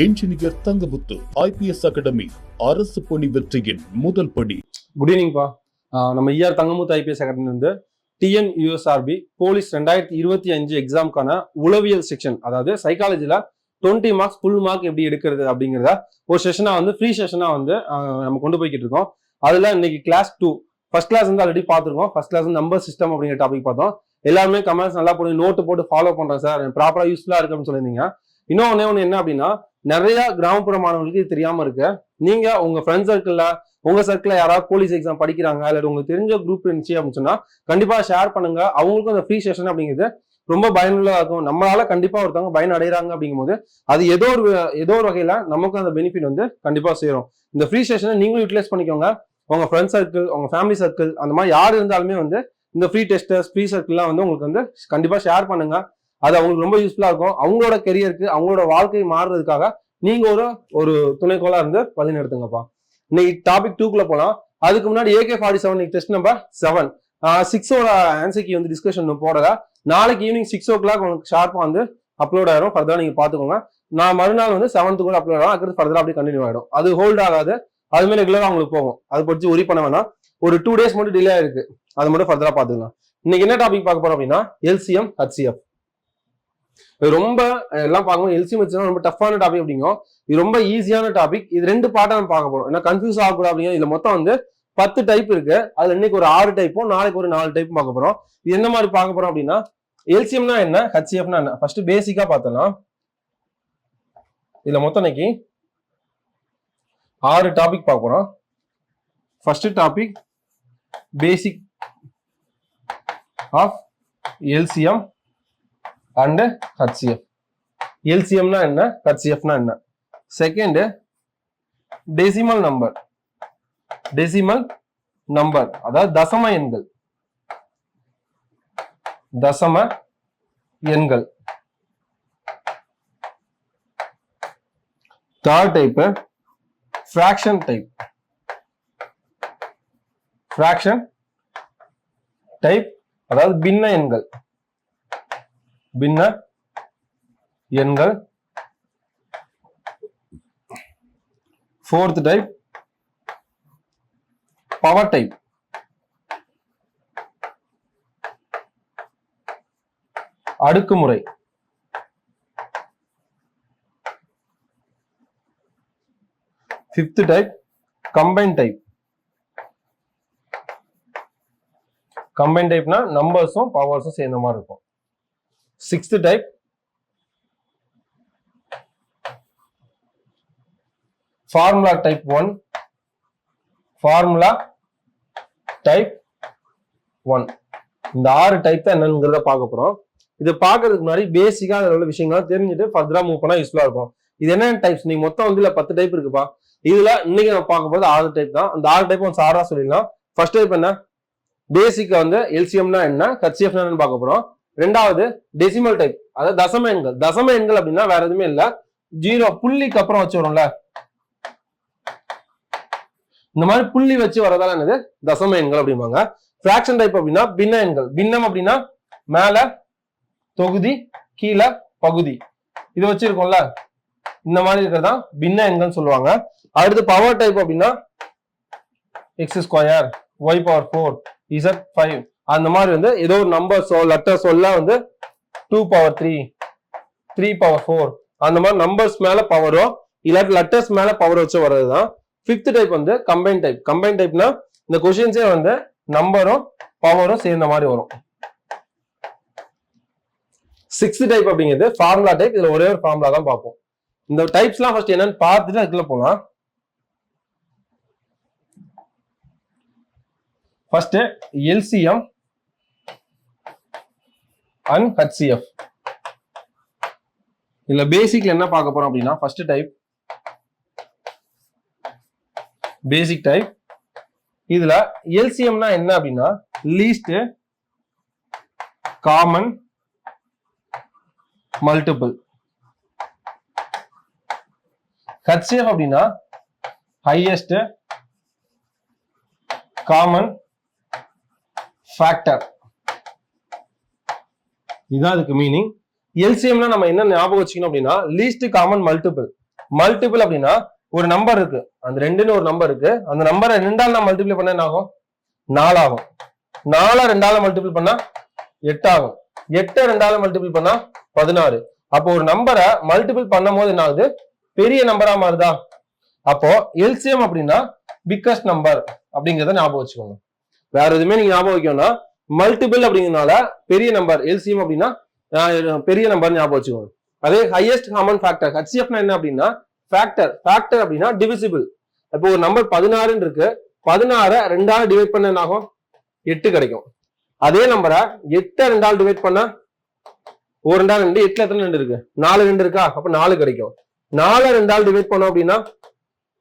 Engineer Thangamuthu IPS academy அரசு பணி வெற்றியின் முதல் படி. குட் ஈவினிங்ப்பா. நம்ம ER தங்கமுத்து ஐபிஎஸ் அகாடமி வந்து TNUSRB போலீஸ் 2025 எக்ஸாம்க்கான உளவியல் செக்ஷன், அதாவது சைக்காலஜில 20 மார்க்ஸ் ஃபுல் மார்க் எப்படி எடுக்கிறது அப்படிங்கிறத ஒரு செஷனா வந்து ஃப்ரீ செஷனா வந்து நம்ம கொண்டு போய்கிட்டு இருக்கோம். அதுல இன்னைக்கு கிளாஸ் 2 ஃபர்ஸ்ட் கிளாஸ் வந்து ஆல்ரெடி பார்த்துருக்கோம். ஃபர்ஸ்ட் கிளாஸ் நம்பர் சிஸ்டம் அப்படிங்கிற டாபிக் பார்த்தோம். எல்லாருமே கமெண்ட்ஸ் நல்லா போட்டு நோட்டு போட்டு ஃபாலோ பண்றேன் சார், ப்ராப்பரா யூஸ்ஃபுல்லா இருக்கு அப்படின்னு சொல்லியிருந்தீங்க. இன்னொன்னு என்ன அப்படின்னா, நிறைய கிராமப்புற மாணவர்களுக்கு இது தெரியாம இருக்கு. நீங்க உங்க ஃப்ரெண்ட் சர்க்கிள்ல உங்க சர்க்கிள்ல யாராவது போலீஸ் எக்ஸாம் படிக்கிறாங்க, இல்ல உங்களுக்கு தெரிஞ்ச குரூப் இருந்துச்சு அப்படின்னு சொன்னா கண்டிப்பா ஷேர் பண்ணுங்க. அவங்களுக்கும் அந்த ஃப்ரீ செஷன் அப்படிங்கிறது ரொம்ப பயனுள்ளதா இருக்கும். நம்மளால கண்டிப்பா ஒருத்தவங்க பயன் அடைகிறாங்க அப்படிங்கும் போது அது ஏதோ ஒரு வகையில நமக்கும் அந்த பெனிஃபிட் வந்து கண்டிப்பா சேரும். இந்த ஃப்ரீ செஷனை நீங்களும் யூட்டிலைஸ் பண்ணிக்கோங்க. உங்க ஃப்ரெண்ட் சர்க்கிள், உங்க ஃபேமிலி சர்க்கிள், அந்த மாதிரி யார் இருந்தாலுமே வந்து இந்த ஃப்ரீ டெஸ்டர்ஸ், ஃப்ரீ சர்க்கிள்லாம் வந்து உங்களுக்கு வந்து கண்டிப்பா ஷேர் பண்ணுங்க. அது அவங்களுக்கு ரொம்ப யூஸ்ஃபுல்லா இருக்கும். அவங்களோட கெரியருக்கு, அவங்களோட வாழ்க்கை மாறுறதுக்காக நீங்க ஒரு துணைக்கோளா இருந்து வழி நடத்துங்கப்பா. இன்னைக்கு டாபிக் 2க்குள்ள போலாம். அதுக்கு முன்னாடி AK-47 டெஸ்ட் நம்பர் 7 6ஓட ஆன்சர் வந்து டிஸ்கஷன் போடல. நாளைக்கு ஈவினிங் 6 o'clock உங்களுக்கு ஷார்ப்பா வந்து அப்லோட் ஆயிரும். ஃபர்தரா நீங்க பாத்துக்கோங்க. நான் மறுநாள் வந்து 7th கூட அப்லோட் ஆகும். அதுக்கு ஃபர்தரா அப்படியே கண்டினியூ ஆயிடும். அது ஹோல்ட் ஆகாது, அதுமே ரெகுலரா உங்களுக்கு போகும். அதை பற்றி ஒரி பண்ண வேணாம். ஒரு 2 days மட்டும் டிலே ஆயிருக்கு, அது மட்டும் ஃபர்தரா பாத்துக்கலாம். இன்னைக்கு என்ன டாபிக் பார்க்க போறோம் அப்படின்னா LCM HCF. ரொம்ப எல்லாம் பார்க்கணும். LCM HCF ரொம்ப டஃப்பான டாபிக் அப்படிங்கும். இது ரொம்ப ஈஸியான டாபிக். இது 2 பார்ட்டா நம்ம பார்க்க போறோம். ஏன்னா கன்ஃபியூஸ் ஆகக்கூடாது அப்படிங்க. இதுல மொத்தம் வந்து 10 டைப் இருக்கு. அதுல இன்னைக்கு ஒரு 6 டைப்பும் நாளைக்கு ஒரு 4 டைப்பும் பார்க்க போறோம். இது என்ன மாதிரி பார்க்க போறோம் அப்படின்னா, LCMனா என்ன, HCFனா என்ன, ஃபர்ஸ்ட் பேசிக்கா பார்த்தலாம். இதுல மொத்தம் இன்னைக்கு 6 டாபிக் பார்க்க போறோம். First topic basic of LCM and HCF. LCMனா என்ன, HCFனா என்ன. Second decimal number. Decimal number அதாவது தசம எண்கள். தசம எண்கள். Third type fraction type. Fraction type அதாவது பின்ன எண்கள். பின்ன எண்கள். Fourth type power type. அடுக்குமுறை. Fifth type combine type. Combine டைப்னா நம்பர்ஸும் பவர்ஸும் சேர்ந்த மாதிரி இருக்கும். Sixth type formula type 1. Formula type 1. இந்த 6 டைப் தான் என்னங்கிறத பார்க்க போறோம். இதை பார்க்கறதுக்கு முன்னாடி பேசிக்கா அதில் உள்ள விஷயங்கள் தெரிஞ்சுட்டு ஃபர்தரா மூவ் பண்ணா யூஸ்ஃபுல்லா இருக்கும். இது என்ன டைப்ஸ், நீங்க மொத்தம் வந்து 10 டைப் இருக்குப்பா. இதுல இன்னைக்கு நம்ம பார்க்க போது 6 டைப் தான். அந்த 6 டைப் வந்து சாரா சொல்லிடலாம். ஃபர்ஸ்ட் டைப் என்ன, பேசிக்கா வந்து LCMனா என்ன, HCFனா என்னன்னு பார்க்க போறோம். ரெண்டாவது டெசிமல் டைப், அதாவது தசம எண்கள். தசம எண்கள் அப்படின்னா வேற எதுவுமே இல்ல, 0 புள்ளிக்கு அப்புறம் வச்சு வரும்ல, இந்த மாதிரி புள்ளி வச்சு வரதால என்னது தசம எண்கள் அப்படிம்பாங்க. ஃபிராக்ஷன் டைப் அப்படின்னா பின்ன எண்கள். பின்னம் அப்படின்னா மேல தொகுதி, கீழே பகுதி, இது வச்சிருக்கோம்ல, இந்த மாதிரி இருக்கிறதா பின்ன எண்கள் சொல்லுவாங்க. அடுத்து பவர் டைப் அப்படின்னா x², y⁴, z⁵, அந்த மாதிரி வந்து ஏதோ ஒரு நம்பர்ஸோ லெட்டர்ஸோ எல்லாம் வந்து 2⁻3, 3⁻4 அந்த மாதிரி நம்பர்ஸ் மேல பவரோ இல்லாட்டி லெட்டர்ஸ் மேல பவர் வச்சு வர்றதுதான். ஃபிஃப்த் டைப் வந்து கம்பைன் டைப். கம்பைன் டைப்னா இந்த கொஸ்டின்ஸே வந்து நம்பரும் பவரும் சேர்ந்த மாதிரி வரும். சிக்ஸ்த் டைப் அப்படிங்கிறது ஃபார்முலா டைப். இதுல ஒரே ஒரு ஃபார்முலா தான் பார்ப்போம். இந்த டைப்ஸ்லாம் ஃபர்ஸ்ட் என்னன்னு பார்த்துட்டு அதுக்குள்ள போலாம். First LCM and HCF. இதுல பேசிக்ல என்ன பார்க்க போறோம் அப்படின்னா, ஃபர்ஸ்ட் டைப் பேசிக் டைப். இதுல LCMனா என்ன அப்படின்னா லீஸ்ட் காமன் மல்டிபிள். HCF அப்படின்னா ஹையஸ்ட் காமன் ஃபேக்டர். இதுதான் அதுக்கு மீனிங். எல்சிஎம்னா நம்ம என்ன ஞாபகம் வச்சுக்கணும் அப்படின்னா லீஸ்ட் காமன் மல்டிபிள். மல்டிபிள் அப்படின்னா ஒரு நம்பர் இருக்கு, அந்த ரெண்டுன்னு ஒரு நம்பர் இருக்கு, அந்த நம்பரை ரெண்டால் நான் மல்டிபிள் பண்ண என்ன ஆகும்? 4 ஆகும். 4 ரெண்டால மல்டிபிள் பண்ணா 8 ஆகும். 8 ரெண்டால மல்டிபிள் பண்ணா 16. அப்போ ஒரு நம்பரை மல்டிபிள் பண்ணும் போது என்ன ஆகுது? பெரிய நம்பரா மாறுதா? அப்போ எல்சிஎம் அப்படின்னா பிக்கஸ்ட் நம்பர் அப்படிங்கிறத ஞாபகம் வச்சுக்கோங்க. வேற எதுவுமே நீங்க ஞாபகம் வைக்கணும்னா மல்டிபிள் அப்படிங்கிறதுனால பெரிய நம்பர், எல்சிஎம் அப்படின்னா பெரிய நம்பர் ஞாபகம் வச்சுக்கோங்க. அதே ஹையஸ்ட் காமன் ஃபேக்டர் ஹெச்சிஎஃப்னா என்ன அப்படின்னா ஃபேக்டர். ஃபேக்டர் அப்படின்னா டிவிசிபிள். இப்போ ஒரு நம்பர் 16 இருக்கு, 16 ரெண்டால டிவைட் பண்ண என்ன ஆகும்? 8 கிடைக்கும். அதே நம்பரை 8 ரெண்டால் டிவைட் பண்ணா 1 2 2, 8ல எத்தனை 2 இருக்கு? 4 2 இருக்கா? அப்ப 4 கிடைக்கும். 4 ரெண்டால் டிவைட் பண்ணோம் அப்படின்னா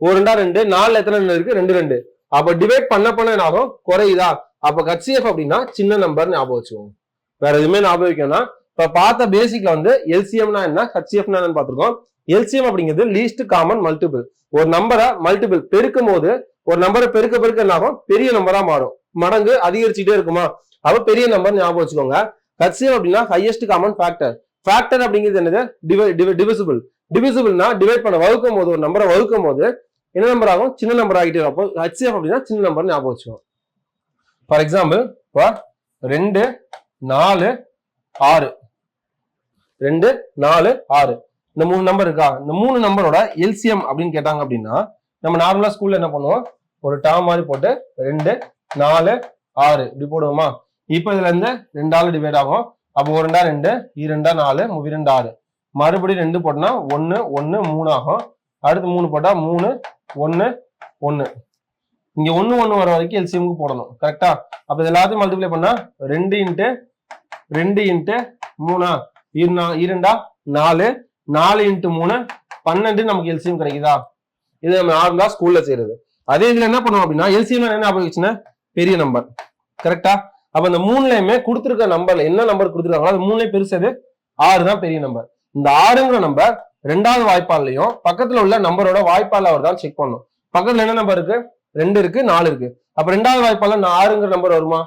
1 2 2, 4ல எத்தனை 2 இருக்கு? 2 2. அப்ப டிவைட் பண்ண என்ன ஆகும்? குறையுதா? அப்ப ஹெச்சிஎஃப் அப்படின்னா சின்ன நம்பர் ஞாபகம் வச்சுக்கோங்க. வேற எதுவுமே ஞாபகம் வைக்கணும்னா இப்ப பார்த்த பேசிக்ல வந்து எல்சிஎம்னா என்ன, ஹெச்சிஎஃப்னா என்னன்னு பார்த்திருக்கோம். எல்சிஎம் அப்படிங்கிறது லீஸ்ட் காமன் மல்டிபிள். ஒரு நம்பரை மல்டிபிள் பெருக்கும் போது ஒரு நம்பரை பெருக்க என்ன ஆகும்? பெரிய நம்பரா மாறும். மடங்கு அதிகரிச்சுட்டே இருக்குமா? அப்ப பெரிய நம்பர் ஞாபகம் வச்சுக்கோங்க. ஹெச்சிஎஃப் அப்படின்னா ஹையஸ்ட் காமன் ஃபேக்டர். ஃபேக்டர் அப்படிங்கிறது என்னது? டிவிசிபிள். டிவிசிபிள்னா டிவைட் பண்ண வகுக்கும் போது, ஒரு நம்பரை வகுக்கும் போது என்ன நம்பர் ஆகும்? சின்ன நம்பர் ஆகிட்டே. அப்போ ஹெச்சிஎஃப் அப்படின்னா சின்ன நம்பர் ஞாபகம் வச்சுக்கோங்க. ஃபார் எக்ஸாம்பிள் 2 4 6, 2 4 6 இந்த 3 நம்பர் இருக்கா? இந்த 3 நம்பரோட எல்சிஎம் அப்படின்னு கேட்டாங்க அப்படின்னா நம்ம நார்மலா ஸ்கூல்ல என்ன பண்ணுவோம்? ஒரு டேர்ம் மாதிரி போட்டு 2 4 6 இப்படி போடுவோமா? இப்ப இதுல இருந்து 2ஆல டிவைட் ஆகும். அப்போ 1 2 2 4 2 6 மறுபடியும் 2 போட்டோம்னா 1 1 3 ஆகும். அடுத்து 3 போட்டா 3 1 1. இங்க 1 1 வர வரைக்கும் எல்சிஎம்க்கு போடணும். கரெக்டா? அப்ப இது எல்லாத்தையும் மல்டிப்ளை பண்ணா 2 இன்ட்டு 2 இன்ட்டு 3 2 4 4 இன்ட்டு 3 12 நமக்கு எல்சிஎம் கிடைக்குதா? இது நம்ம நார்மலா ஸ்கூல்ல செய்யறது. அதே இதுல என்ன பண்ணுவோம் அப்படின்னா எல்சிஎம் என்ன ஆகுச்சுன்னா பெரிய நம்பர். கரெக்டா? அப்ப இந்த 3லயுமே கொடுத்துருக்க நம்பர்ல என்ன நம்பர் கொடுத்துருக்காங்களோ அது 3லயும் பெருசது 6 தான் பெரிய நம்பர். இந்த 6ங்கிற நம்பர் ரெண்டாவது வாய்ப்பாலையும் பக்கத்துல உள்ள நம்பரோட வாய்ப்பால அவர் தான் செக் பண்ணும். பக்கத்துல என்ன நம்பர் இருக்கு? 2 இருக்கு, 4 இருக்கு. அப்ப ரெண்டாவது வாய்ப்பால 6ங்கிற நம்பர் வருமா?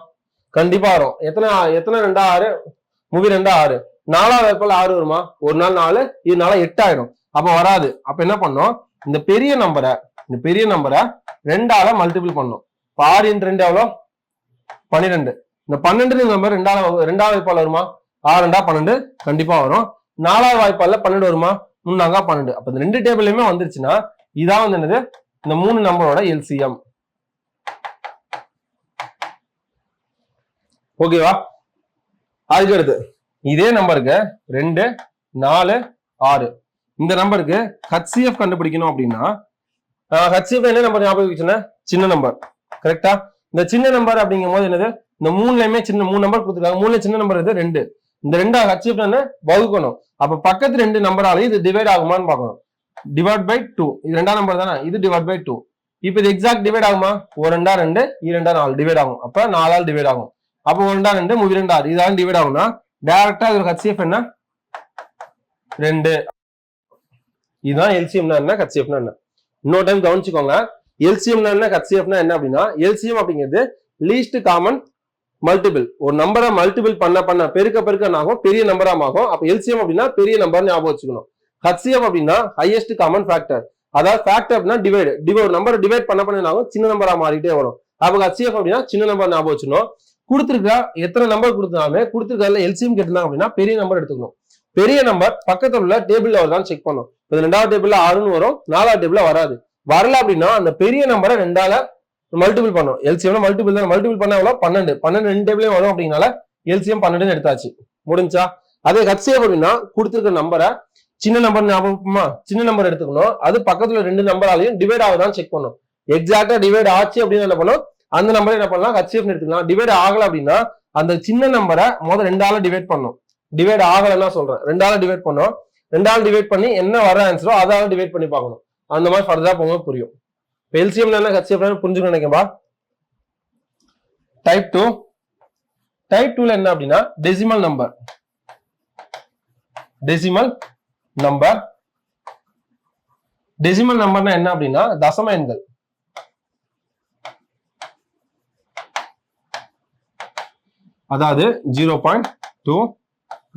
கண்டிப்பா வரும். எத்தனை 2 6 2 6. 4வது வாய்ப்பால 6 வருமா? ஒரு நாள் 4, இதனால 8 ஆயிடும். அப்ப வராது. அப்ப என்ன பண்ணோம்? இந்த பெரிய நம்பரை 2ஆல மல்டிபிள் பண்ணும். 6 × 2 எவ்வளோ? 12. இந்த 12 நம்பர் ரெண்டாவது வாய்ப்பால வருமா? 6 2 12 கண்டிப்பா வரும். 4வது வாய்ப்பால 12 வருமா? 3 4 12. அப்ப இந்த 2 டேபிள்லயுமே வந்துருச்சுன்னா இதான் வந்து என்னது? இந்த 3 நம்பரோட எல்சிஎம். ஓகேவா? அதுக்கு அடுத்து இதே நம்பருக்கு 2 4 6 இந்த நம்பருக்கு ஹெச்சிஎஃப் கண்டுபிடிக்கணும் அப்படின்னா ஹெச்சிஎஃப் என்ன நம்பர் ஞாபகம் வச்சுன்னா சின்ன நம்பர். கரெக்டா? இந்த சின்ன நம்பர் அப்படிங்கும் போது என்னது? இந்த 3லயுமே சின்ன 3 நம்பர் கொடுத்துருக்காங்க. 3ல சின்ன நம்பர் இது 2. இந்த 2 ஹெச்சிஎஃப் என்ன வகுக்கணும். அப்ப பக்கத்து 2 நம்பராலையும் இது டிவைட் ஆகுமான்னு பார்க்கணும். Divide by 2. இது 2ஆம் நம்பர் தானே? இது டிவைட் பை 2. இப்ப இது எக்ஸாக்ட் டிவைட் ஆகுமா? 1 2 2 2 4 டிவைட் ஆகும். அப்ப 4ஆல் டிவைட் ஆகும். அப்ப 1 2 2 6 இதான் டிவைட் ஆகும்னா டைரக்டா இது ஹெச்சிஎஃப் என்ன? 2. இதுதான் எல்சிஎம்னா என்ன, ஹெச்சிஎஃப்னா என்ன. இன்னொரு டைம் கவனிச்சுக்கோங்க. எல்சிஎம்னா என்ன, ஹெச்சிஎஃப்னா என்ன அப்படின்னா எல்சிஎம் அப்படிங்கிறது லீஸ்ட் காமன் மல்டிபிள். ஒரு நம்பரை மல்டிபிள் பண்ண பெருக்க ஆகும், பெரிய நம்பரா ஆகும். அப்ப எல்சிஎம் அப்படின்னா பெரிய நம்பர் ஞாபகம் வச்சுக்கணும். ஹெச்சிஎஃப் அப்படின்னா ஹையஸ்ட் காமன் ஃபேக்டர். அதாவது ஃபேக்டர் அப்படின்னா டிவைட் நம்பர் டிவைட் பண்ண ஆகும், சின்ன நம்பரா மாறிட்டே வரும். அப்ப ஹெச்சிஎஃப் அப்படின்னா சின்ன நம்பர் ஞாபகம் வச்சுக்கணும். கொடுத்துருக்க எத்தனை நம்பர் கொடுத்தாலுமே கொடுத்துருக்கல எல்சிஎம் கேட்டிருந்தாங்க அப்படின்னா பெரிய நம்பர் எடுத்துக்கணும். பெரிய நம்பர் பக்கத்துல உள்ள டேபிள்ல வருதான்னு செக் பண்ணும். 2வது டேபிள்ல 6ன்னு வரும், 4வது டேபிள்ல வராது. வரல அப்படின்னா அந்த பெரிய நம்பரை 2ஆல மல்டிபிள் பண்ணும். எல்சிஎம் மல்டிபிள் தான். மல்டிபிள் பண்ண எவ்வளவு? 12. 12 2 டேபிளையும் வரும் அப்படின்னால எல்சிஎம் 12 எடுத்தாச்சு. முடிஞ்சா? அதே ஹெச்சிஎஃப் அப்படின்னா கொடுத்துருக்க நம்பரை சின்ன நம்பர் ஞாபகமா சின்ன நம்பர் எடுத்துக்கணும். அது பக்கத்துல 2 நம்பராலையும் டிவைட் ஆகுதான்னு செக் பண்ணும். எக்ஸாக்டா டிவைட் ஆச்சு அப்படின்னு என்ன பண்ணும்? அந்த நம்பரை என்ன பண்ணலாம்? ஹெச்சிஎஃப் எடுத்துக்கலாம். டிவைட் ஆகல அப்படின்னா அந்த சின்ன நம்பரை முதல் 2ஆல டிவைட் பண்ணும். டிவைட் ஆகலன்னா சொல்றேன், 2ஆல டிவைட் பண்ணும். 2ஆல டிவைட் பண்ணி என்ன வர ஆன்சரோ அதால டிவைட் பண்ணி பார்க்கணும். அந்த மாதிரி ஃபர்தரா போக புரியும். எல்சிஎம் என்ன, ஹெச்சிஎஃப் புரிஞ்சுக்கணும் நினைக்கிறேன்பா. டைப் 2. டைப் 2ல என்ன அப்படின்னா டெசிமல் நம்பர். டெசிமல் நம்பர்னா என்ன அப்படின்னா தசம எண்கள். அதாவது 0.2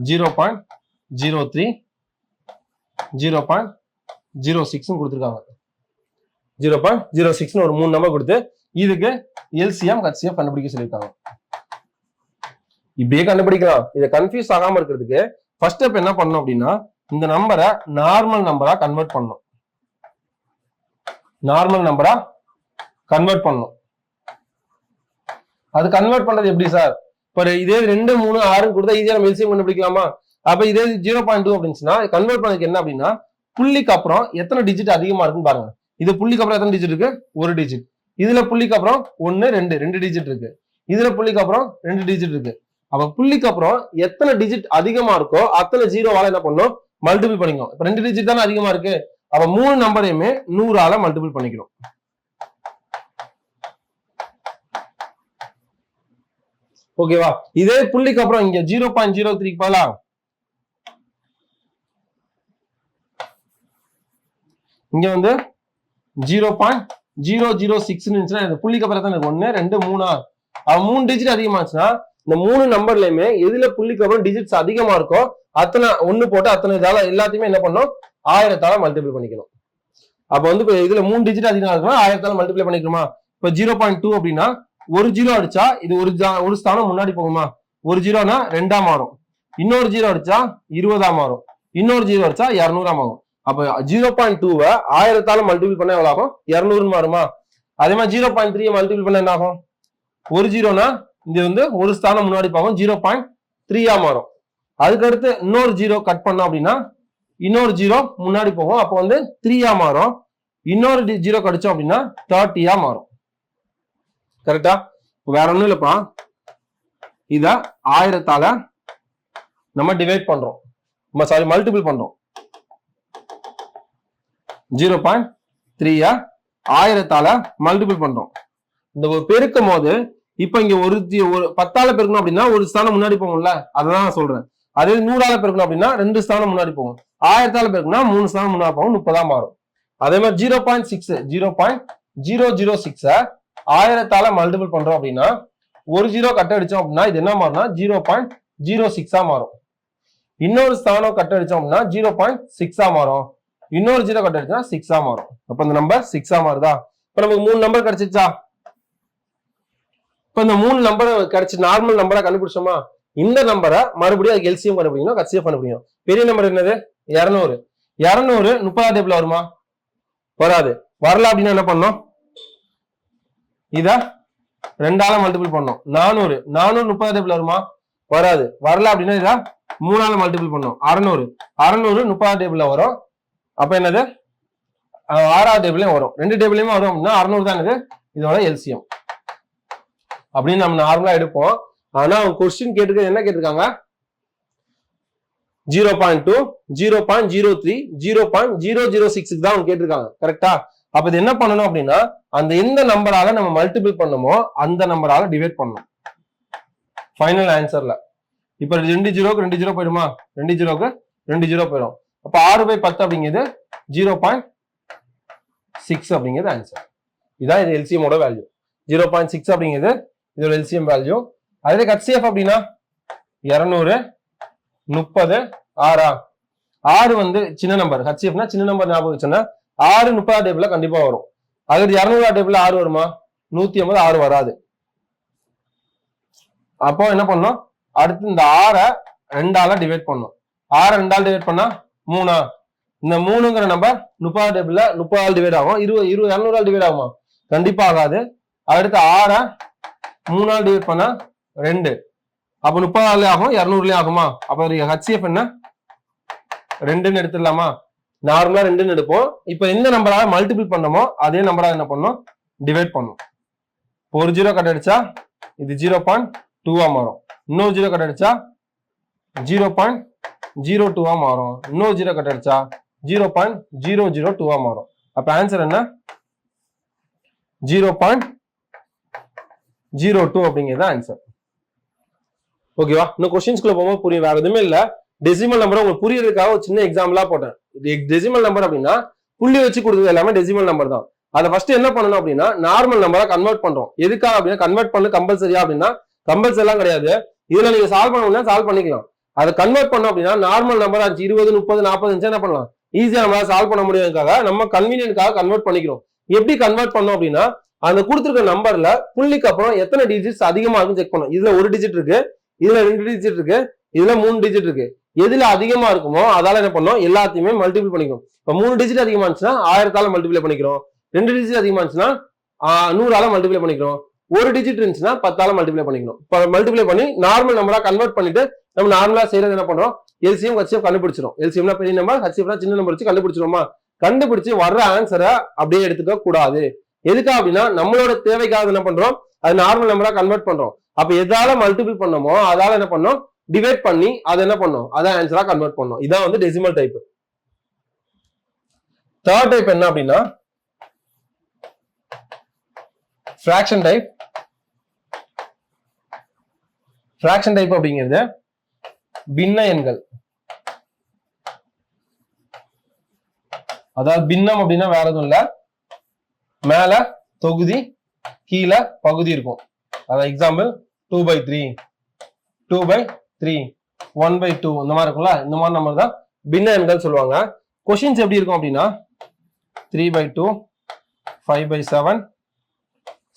0.03 0.05 0.06 கொடுத்துருக்காங்க. 0.06 ஒரு 3 நம்பர் கொடுத்து இதுக்கு எல்சிஎம் ஹெச்சிஎஃப் கண்டுபிடிக்க சொல்லியிருக்காங்க. இப்படியே கண்டுபிடிக்கலாம். இதை கன்ஃபியூஸ் ஆகாம இருக்கிறதுக்கு ஃபர்ஸ்ட் ஸ்டெப் என்ன பண்ணணும் அப்படின்னா, இந்த நம்பரை நார்மல் நம்பரா கன்வெர்ட் பண்ணணும். நார்மல் நம்பரா கன்வெர்ட் பண்ணணும். அது கன்வெர்ட் பண்றது எப்படி சார்? இப்போ இதே 2, 3, 6 கொடுத்தா ஈஸியா நம்ம எல்சிஎம் கண்டுபிடிக்கலாமா? அப்ப இதே 0.2 அப்படின்னா கன்வெர்ட் பண்ணதுக்கு என்ன அப்படின்னா, புள்ளிக்கு அப்புறம் எத்தனை டிஜிட் அதிகமா இருக்குன்னு பாருங்க. இது புள்ளிக்கு அப்புறம் எத்தனை டிஜிட் இருக்கு? 1 டிஜிட். இதுல புள்ளிக்கு அப்புறம் 1, 2 டிஜிட் இருக்கு. இதுல புள்ளிக்கு அப்புறம் 2 டிஜிட் இருக்கு. அப்ப புள்ளிக்கு அப்புறம் எத்தனை டிஜிட் அதிகமா இருக்கோ அத்தனை ஜீரோவால என்ன பண்ணணும்? மல்டிபிள் பண்ணிக்கணும். இப்ப 2 டிஜிட் தானே அதிகமா இருக்கு. அப்ப 3 நம்பரையுமே 100ஆல மல்டிபிள் பண்ணிக்கணும். ஓகேவா? இதே புள்ளிக்கு அப்புறம் இங்க 0.03 பதிலா இங்க வந்து 0.006 இருந்துச்சுன்னா இந்த புள்ளிக்கு அப்புறம் தான் 1, 2, 3 3 டிஜிட் அதிகமாச்சுன்னா இந்த 3 நம்பர்லயுமே எதுல புள்ளிக்கு அப்புறம் டிஜிட்ஸ் அதிகமா இருக்கோ அத்தனை 1 போட்டு அத்தனை இதால எல்லாத்தையுமே என்ன பண்ணணும்? 1000ஆல மல்டிபிள் பண்ணிக்கணும். அப்ப வந்து இதுல 3 டிஜிட் அதிகமா இருக்குன்னா 1000ஆல மல்டிப்ளை பண்ணிக்கணுமா? இப்ப 0.2 அப்படின்னா ஒரு 0 அடிச்சா இது ஒரு ஸ்தானம் முன்னாடி போகுமா? ஒரு 0னா 2ஆ மாறும். இன்னொரு 0 அடிச்சா 20ஆ மாறும். இன்னொரு 0 அடிச்சா 200ஆ மாறும். அப்ப 0.2வை 1000ஆல மல்டிபிள் பண்ண எவ்வளவு ஆகும்? 200 மாறுமா? அதே மாதிரி 0.3 மல்டிபிள் பண்ண என்ன ஆகும்? ஒரு 0னா இது வந்து ஒரு ஸ்தானம் முன்னாடி போகும், 0.3ஆ மாறும். அதுக்கடுத்து இன்னொரு 0 கட் பண்ணோம் அப்படின்னா இன்னொரு 0 முன்னாடி போகும், அப்போ வந்து 3ஆ மாறும். இன்னொரு 0 கடிச்சோம் அப்படின்னா 30ஆ மாறும். கரெக்டா? வேற ஒண்ணும் இல்லப்பா, இத 1000ஆல நம்ம டிவைட் பண்றோம், சாரி மல்டிபிள் பண்றோம். 0.3 1000ஆல மல்டிபிள் பண்றோம். இந்த பெருக்கும் போது இப்ப இங்க ஒரு 10ஆல பெருக்கணும் அப்படின்னா ஒரு ஸ்தானம் முன்னாடி போகும்ல, அதான் நான் சொல்றேன். அதே 100ஆல பெருக்கணும் அப்படின்னா 2 ஸ்தானம் முன்னாடி போகும். 1000ஆல பெருக்கணும்னா 3 ஸ்தானம் முன்னாடி போகும், 30ஆ மாறும். அதே மாதிரி 0.06 1000ஆல மல்டிபிள் பண்றோம் அப்படின்னா ஒரு 0 கட் அடிச்சோம் அப்படின்னா இது என்ன மாறும்னா 0.06ஆ மாறும். இன்னொரு ஸ்தானம் கட் அடிச்சோம் அப்படின்னா 0.6ஆ மாறும். இன்னொரு 0 கட் அடிச்சா 6ஆ மாறும். அப்ப இந்த நம்பர் 6ஆ மாறுதா? இப்ப நமக்கு 3 நம்பர் கிடைச்சிச்சா? இப்ப இந்த 3 நம்பர் கிடைச்சி நார்மல் நம்பரா கண்டுபிடிச்சோமா? இந்த நம்பரை மறுபடியும் அதுக்கு எல்சிஎம் கண்டுபிடிக்கணும், ஹெச்சிஎஃப் கண்டுபிடிக்கணும். பெரிய நம்பர் என்னது? 200. 200 30ஆம் டேபிள்ல வருமா? வராது. வரல அப்படின்னா என்ன பண்ணணும்? இத 2ஆல மல்டிபிள் பண்ணணும். 400 30ஆம் டேபிள்ல வருமா? வராது. வரல அப்படின்னா இத 3ஆல மல்டிபிள் பண்ணணும். 600 30ஆம் டேபிள்ல வரும். அப்ப என்னது? 6ஆம் டேபிள்லயும் வரும். 2 டேபிள்லயுமே வரும் அப்படின்னா 600 தான் இது இதோட எல்சிஎம் அப்படின்னு நம்ம நார்மலா எடுப்போம். ஆனா அவங்க கொஸ்டின் கேட்டிருக்க என்ன கேட்டிருக்காங்க? 0.2 0.03 0.006 தான் அவங்க கேட்டிருக்காங்க. கரெக்டா? அப்ப இது என்ன பண்ணணும் அப்படின்னா அந்த எந்த நம்பரால நம்ம மல்டிபிள் பண்ணுமோ அந்த நம்பரால டிவைட் பண்ணணும் ஃபைனல் ஆன்சர்ல. இப்ப 2 0க்கு 2 0 போயிடுமா? 2 0க்கு 2 0 போயிடும். அப்ப 6/10 அப்படிங்கிறது 0.6 அப்படிங்கிறது ஆன்சர். இதான் இது எல்சிஎமோட வேல்யூ. 0.6 அப்படிங்கிறது இதோட எல்சிஎம் வேல்யூ. அதே ஹெச்சிஎஃப் அப்படின்னா 200 30 6 வந்து சின்ன நம்பர். ஹெச்சிஎஃப்னா சின்ன நம்பர் ஞாபகம் வச்சுன்னா 6 30ஆம் டேபிள்ல கண்டிப்பா வரும். அது 200ஆம் டேபிள்ல 6 வருமா? 180 6 வராது. அப்போ என்ன பண்ணணும்? அடுத்து இந்த 6 2ஆல டிவைட் பண்ணணும். 6 2ஆல டிவைட் பண்ணா 3. இந்த 3ங்கிற நம்பர் 30ஆம் டேபிள்ல 30ஆல் டிவைட் ஆகும். 200ஆல் டிவைட் ஆகுமா? கண்டிப்பா ஆகாது. அடுத்து 6 3ஆல் டிவைட் பண்ணா 2. அப்ப 30ஆல ஆகும், 200லயும் ஆகுமா? அப்ப ஹெச்சிஎஃப் என்ன? 2ன்னு எடுத்துடலாமா? நார்மலா 2ன்னு எடுப்போம். இப்ப எந்த நம்பரால மல்டிபிள் பண்ணமோ அதே நம்பரா என்ன பண்ணும்? டிவைட் பண்ணும். ஒரு 0 கட் அடிச்சா இது 0.2ஆ மாறும். இன்னொரு 0 கட் அடிச்சா 0.02ஆ மாறும். இன்னொரு 0 கட் அடிச்சா 0.002ஆ மாறும். அப்ப ஆன்சர் என்ன? 0.02 அப்படிங்கிறது ஆன்சர். ஓகேவா? இன்னும் கொஸ்டின்ஸ்குள்ள போகும்போது புரியும். வேற எதுவுமே இல்ல. டெசிமல் நம்பர் உங்களுக்கு புரியறதுக்காக ஒரு சின்ன எக்ஸாம்பிளா போட்டேன். டெசிமல் நம்பர் அப்படின்னா புள்ளி வச்சு கொடுத்தது எல்லாமே டெசிமல் நம்பர் தான். அதை ஃபர்ஸ்ட் என்ன பண்ணணும் அப்படின்னா நார்மல் நம்பரா கன்வெர்ட் பண்றோம். எதுக்காக அப்படின்னா கன்வெர்ட் பண்ணு கம்பல்சரியா அப்படின்னா கம்பல்சரி எல்லாம் கிடையாது. இதுல நீங்க சால்வ் பண்ண சால்வ் பண்ணிக்கலாம். அதை கன்வெர்ட் பண்ணோம் அப்படின்னா நார்மல் நம்பர் 20 30 40 என்ன பண்ணலாம்? ஈஸியா நம்மளால சால்வ் பண்ண முடியாதுக்காக நம்ம கன்வீனியன்ட்காக கன்வெர்ட் பண்ணிக்கிறோம். எப்படி கன்வெர்ட் பண்ணோம் அப்படின்னா, அந்த கொடுத்துருக்க நம்பர்ல புள்ளிக்கு அப்புறம் எத்தனை டிஜிட்ஸ் அதிகமா இருக்குன்னு செக் பண்ணோம். இதுல 1 டிஜிட் இருக்கு, இதுல 2 டிஜிட் இருக்கு, இதுல 3 டிஜிட் இருக்கு. எதுல அதிகமா இருக்குமோ அதால என்ன பண்ணோம், எல்லாத்தையுமே மல்டிபிள் பண்ணிக்கிறோம். இப்ப 3 டிஜிட் அதிகமா இருந்துச்சுன்னா 1000ஆல மல்டிபிளை பண்ணிக்கிறோம். 2 டிஜிட் அதிகமா இருந்துச்சுன்னா 100ஆல மல்டிபிளை பண்ணிக்கிறோம். 1 டிஜிட் இருந்துச்சுன்னா 10ஆல மல்டிபிளை பண்ணிக்கணும். இப்ப மல்டிபிளை பண்ணி நார்மல் நம்பரா கன்வெர்ட் பண்ணிட்டு நம்ம நார்மலா செய்யறது என்ன பண்றோம், எல்சிஎம் ஹெச்சிஎஃப் கண்டுபிடிச்சிடும். எல்சிஎம்னா பெரிய நம்பர், ஹெச்சிஎஃப்னா சின்ன நம்பர் வச்சு கண்டுபிடிச்சிருமா. கண்டுபிடிச்சு வர்ற ஆன்சரை அப்படியே எடுத்துக்க கூடாது. எதுக்கா அப்படின்னா நம்மளோட தேவைக்காக என்ன பண்றோம், அது நார்மல் நம்பரா கன்வெர்ட் பண்றோம். அப்ப எதால மல்டிபிள் பண்ணோமோ அதால என்ன பண்ணோம், டிவைட் பண்ணி அதை என்ன பண்ணோம், அதை ஆன்சரா கன்வெர்ட் பண்ணோம். இதான் வந்து டெசிமல் டைப். தேர்ட் டைப் என்ன அப்படின்னா ஃபிராக்ஷன் டைப். ஃபிராக்ஷன் டைப் அப்படிங்கிறது பின்ன எண்கள். அதாவது பின்னம் அப்படின்னா வேற எதுவும் இல்ல, மேல தொகுதி கீழே பகுதி இருக்கும். அதாவது எக்ஸாம்பிள் 2/3, 2/3, 1/2 இந்த மாதிரி இருக்கும்ல. இந்த மாதிரி நம்பர் தான் பின்ன எண்கள் சொல்லுவாங்க. கொஸ்டின்ஸ் எப்படி இருக்கும் அப்படின்னா 3/2, 5/7,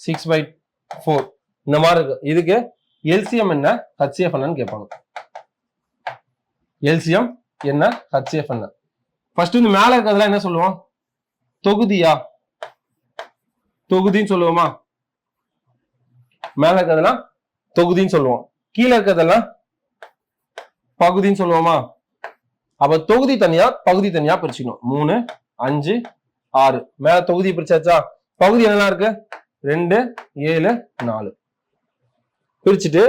6/4 இந்த மாதிரி இருக்கு. இதுக்கு எல்சிஎம் என்ன, ஹெச்சிஎஃப் என்னன்னு கேட்பாங்க. எல்சிஎம் என்ன, ஹெச்சிஎஃப் என்ன. ஃபர்ஸ்ட் இந்த மேல இருக்கிறதுலாம் என்ன சொல்லுவோம், தொகுதியா, தொகுதின்னு சொல்லுவோமா. மேல இருக்கிறதெல்லாம் தொகுதின்னு சொல்லுவோம், கீழே இருக்கிறதெல்லாம் பகுதின்னு சொல்லுவோமா. அப்ப தொகுதி தனியா பகுதி தனியா பிரிச்சுக்கணும். 3, 5, 6 மேல தொகுதி பிரிச்சாச்சா. பகுதி என்னெல்லாம் இருக்கு, 2, 7, 4 பிரிச்சுட்டு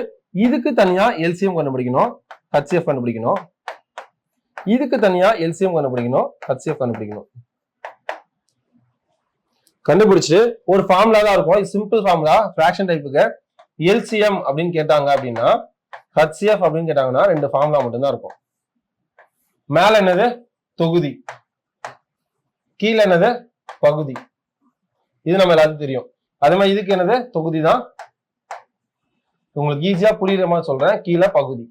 இதுக்கு தனியா எல்சிஎம் கண்டுபிடிக்கணும், ஹெச்சிஎஃப் கண்டுபிடிக்கணும். இதுக்கு தனியா எல்சிஎம் கண்டுபிடிக்கணும், ஹெச்சிஎஃப் கண்டுபிடிக்கணும். கண்டுபிடிச்சு ஒரு ஃபார்முலா தான் இருக்கும், சிம்பிள் ஃபார்முலா. ஃபிராக்ஷன் டைப்புக்கு எல்சிஎம் அப்படின்னு கேட்டாங்க அப்படின்னா, ஹெச்சிஎஃப் அப்படின்னு கேட்டாங்கன்னா 2 ஃபார்முலா மட்டும்தான் இருக்கும். மேல என்னது, தொகுதி, கீழே என்னது, பகுதி. இது நம்ம எல்லாத்துக்கும் தெரியும். அதே மாதிரி இதுக்கு என்னது, தொகுதி தான். உங்களுக்கு ஈஸியா புரியுற மாதிரி சொல்றேன், கீழே பகுதி.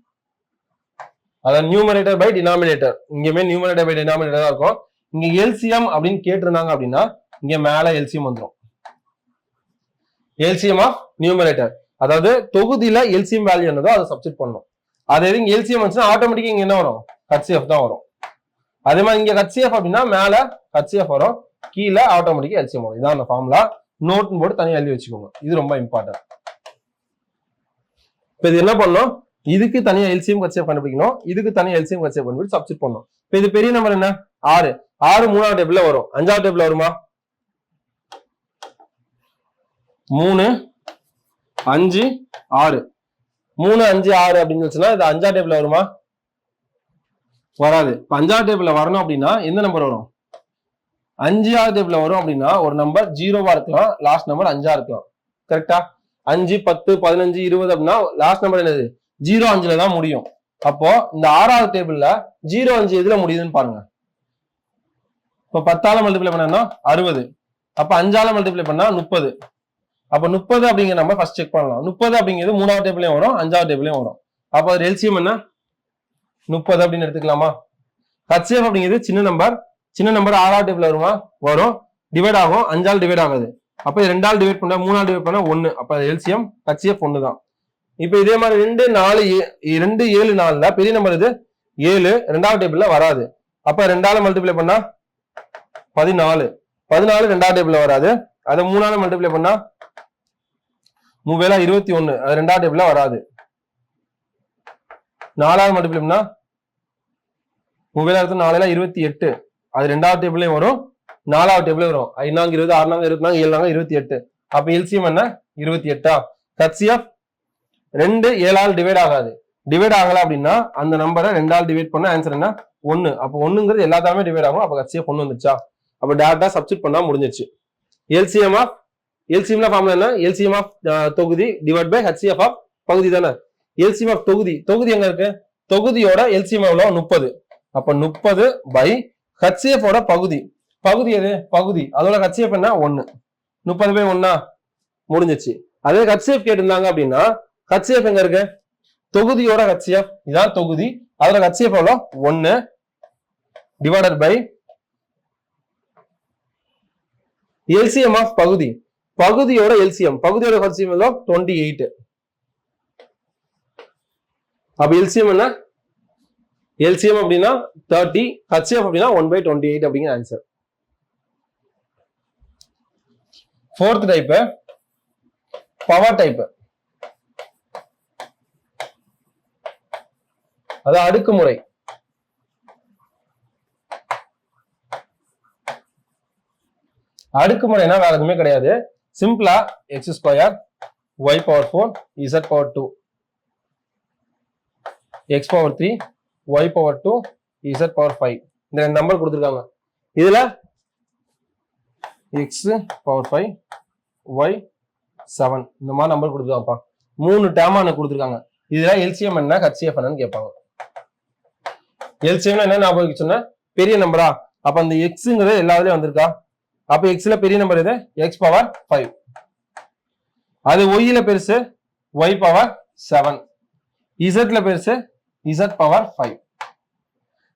அதாவது நியூமரேட்டர் பை டினாமினேட்டர். இங்கேயுமே நியூமரேட்டர் பை டினாமினேட்டர் தான் இருக்கும். இங்க எல்சிஎம் அப்படின்னு கேட்டிருந்தாங்க அப்படின்னா இங்க மேல எல்சிஎம் வந்துடும். எல்சிஎம் ஆஃப் நியூமரேட்டர், அதாவது தொகுதியில எல்சிஎம் வேல்யூ என்னதோ அதை சப்ஸ்டிட் பண்ணணும். அதே இங்க எல்சிஎம் வந்துச்சுன்னா ஆட்டோமேட்டிக்கா இங்க என்ன வரும், ஹெச்சிஎஃப் தான் வரும். அதே மாதிரி இங்க ஹெச்சிஎஃப் அப்படின்னா மேல ஹெச்சிஎஃப் வரும், கீழே ஆட்டோமேட்டிக்கா எல்சிஎம் வரும். இதான் அந்த ஃபார்முலா. நோட் போட்டு தனியாக எழுதி வச்சுக்கோங்க, இது ரொம்ப இம்பார்ட்டன்ட். இப்ப இது என்ன பண்ணணும், இதுக்கு தனியா எல்சிஎம் ஹெச்சிஎஃப் கண்டுபிடிக்கணும், இதுக்கு தனியா எல்சிஎம் ஹெச்சிஎஃப் கண்டுபிடிச்சு சப்ஸ்டிட் பண்ணணும். இப்ப இது பெரிய நம்பர் என்ன, 6. 6 3ஆவது டேபிள்ல வரும், 5ஆவது டேபிள்ல வருமா. 3, 5, 6 3, 5, 6 அப்படின்னு வச்சுன்னா இது 5ஆவது டேபிள்ல வருமா, வராது. இப்ப 5ஆவது டேபிள்ல வரணும் அப்படின்னா எந்த நம்பர் வரும், 5ஆவது டேபிள்ல வரும் அப்படின்னா ஒரு நம்பர் 0வா இருக்கலாம், லாஸ்ட் நம்பர் 5ஆ இருக்கலாம். கரெக்டா. 5, 10, 15, 20 அப்படின்னா லாஸ்ட் நம்பர் என்னது, 0, 5ல தான் முடியும். அப்போ இந்த 6ஆவது டேபிள்ல 0, 5 எதுல முடியுதுன்னு பாருங்க. இப்ப 10ஆல மல்டிப்ளை பண்ணா 60, அப்ப 5ஆல மல்டிப்ளை பண்ணா 30. அப்ப 30 அப்படிங்கிற நம்ம ஃபர்ஸ்ட் செக் பண்ணலாம். 30 அப்படிங்கிறது 3ஆவது டேபிளையும் வரும், 5ஆவது டேபிளையும் வரும். அப்ப அது எல்சிஎம் என்ன, 30 அப்படின்னு எடுத்துக்கலாமா. ஹெச்சிஎஃப் அப்படிங்கிறது சின்ன நம்பர், சின்ன நம்பர் 6ஆவது டேபிள் வருமா, வரும், டிவைட் ஆகும், 5ஆல் டிவைட் ஆகாது. அப்ப 2ஆல் டிவைட் பண்ணா 3ஆல் டிவைட் பண்ணா 1. அப்ப எல்சிஎம் ஹெச்சிஎஃப் 1 தான். இப்ப இதே மாதிரி 2, 4, 2, 7, 4ல பெரிய நம்பர் இது 7 2ஆவது டேபிள்ல வராது. அப்ப 2ஆல மல்டிப்ளை பண்ணா 14. 14 2ஆவது டேபிள்ல வராது. அதை 3ஆல மல்டிப்ளை பண்ணா 3 21, அது 2ஆவது டேபிள்ல வராது. 4ஆல மல்டிப்ளை பண்ணா 3 4 28, அது 2ஆவது டேபிள்லயும் வரும், 4ஆவது டேபிள் வரும். 5 20, 6 24, 7 28. அப்ப எல்சிஎம் என்ன, 28. ஹெச்சிஎஃப் 2 7ஆல் டிவைட் ஆகாது. டிவைட் ஆகல அப்படின்னா அந்த நம்பரை 2ஆல் டிவைட் பண்ண ஆன்சர் என்ன, 1. அப்ப 1ங்கிறது எல்லாத்தாமே டிவைட் ஆகும். அப்ப ஹெச்சிஎஃப் 1 வந்துச்சா. அப்ப டேரக்டா சப்ஸ்டிட் பண்ணா முடிஞ்சிருச்சு. எல்சிஎம் ஆஃப், எல்சிஎம்ல ஃபார்முலா என்ன, எல்சிஎம் ஆஃப் தொகுதி டிவைட் பை ஹெச்சிஎஃப் ஆஃப் பகுதி தானே. எல்சிஎம் ஆஃப் தொகுதி, தொகுதி எங்க இருக்கு, தொகுதியோட எல்சிஎம் எவ்வளவு, 30. அப்ப 30 பை ஹெச்சிஎஃப் ஓட பகுதி, பகுதி எது, பகுதி, அதோட ஹெச்சிஎஃப் என்ன, 1. 30 பை 1 முடிஞ்சிச்சு. அதே ஹெச்சிஎஃப் கேட்டிருந்தாங்க அப்படின்னா ஹெச்சிஎஃப் எங்க இருக்கு, தொகுதியோட ஹெச்சிஎஃப், இதான் தொகுதி, அதோட ஹெச்சிஎஃப் எவ்வளோ, 1 டிவைடட் பை எல்சிஎம் ஆஃப் பகுதி, பகுதியோட எல்சிஎம், பகுதியோட எல்சிஎம் 28. அப்ப எல்சிஎம் என்ன? எல்சிஎம் அப்படின்னா 30, ஹெச்சிஎஃப் அப்படின்னா 1/28 அப்படிங்கிற answer. Fourth type power type, அது அடுக்குமுறை. அடுக்குமுறைனா வேற எதுவுமே கிடையாது. சிம்பிளா x², y⁴, z⁴, x⁴3, y⁴2, z⁴5 இந்த ரெண்டு நம்பர் கொடுத்துருக்காங்க. இதுல x⁴5, y7 இந்த மாதிரி நம்பர் கொடுத்துருக்காங்கப்பா. 3 டேர்மா கொடுத்துருக்காங்க. இதுல எல்சிஎம் என்ன, ஹெச்சிஎஃப் என்னன்னு கேட்பாங்க. எல்சிஎம் என்ன ஞாபகம் சொன்ன? பெரிய நம்பரா? அப்ப அந்த எக்ஸ்ங்கிறது எல்லாத்துலயும் வந்திருக்கா? அப்ப எக்ஸ்ல பெரிய நம்பர் எது? x⁴5. அது ஒய்ல பெருசு y⁴7. இசட்ல பெருசு z⁴5.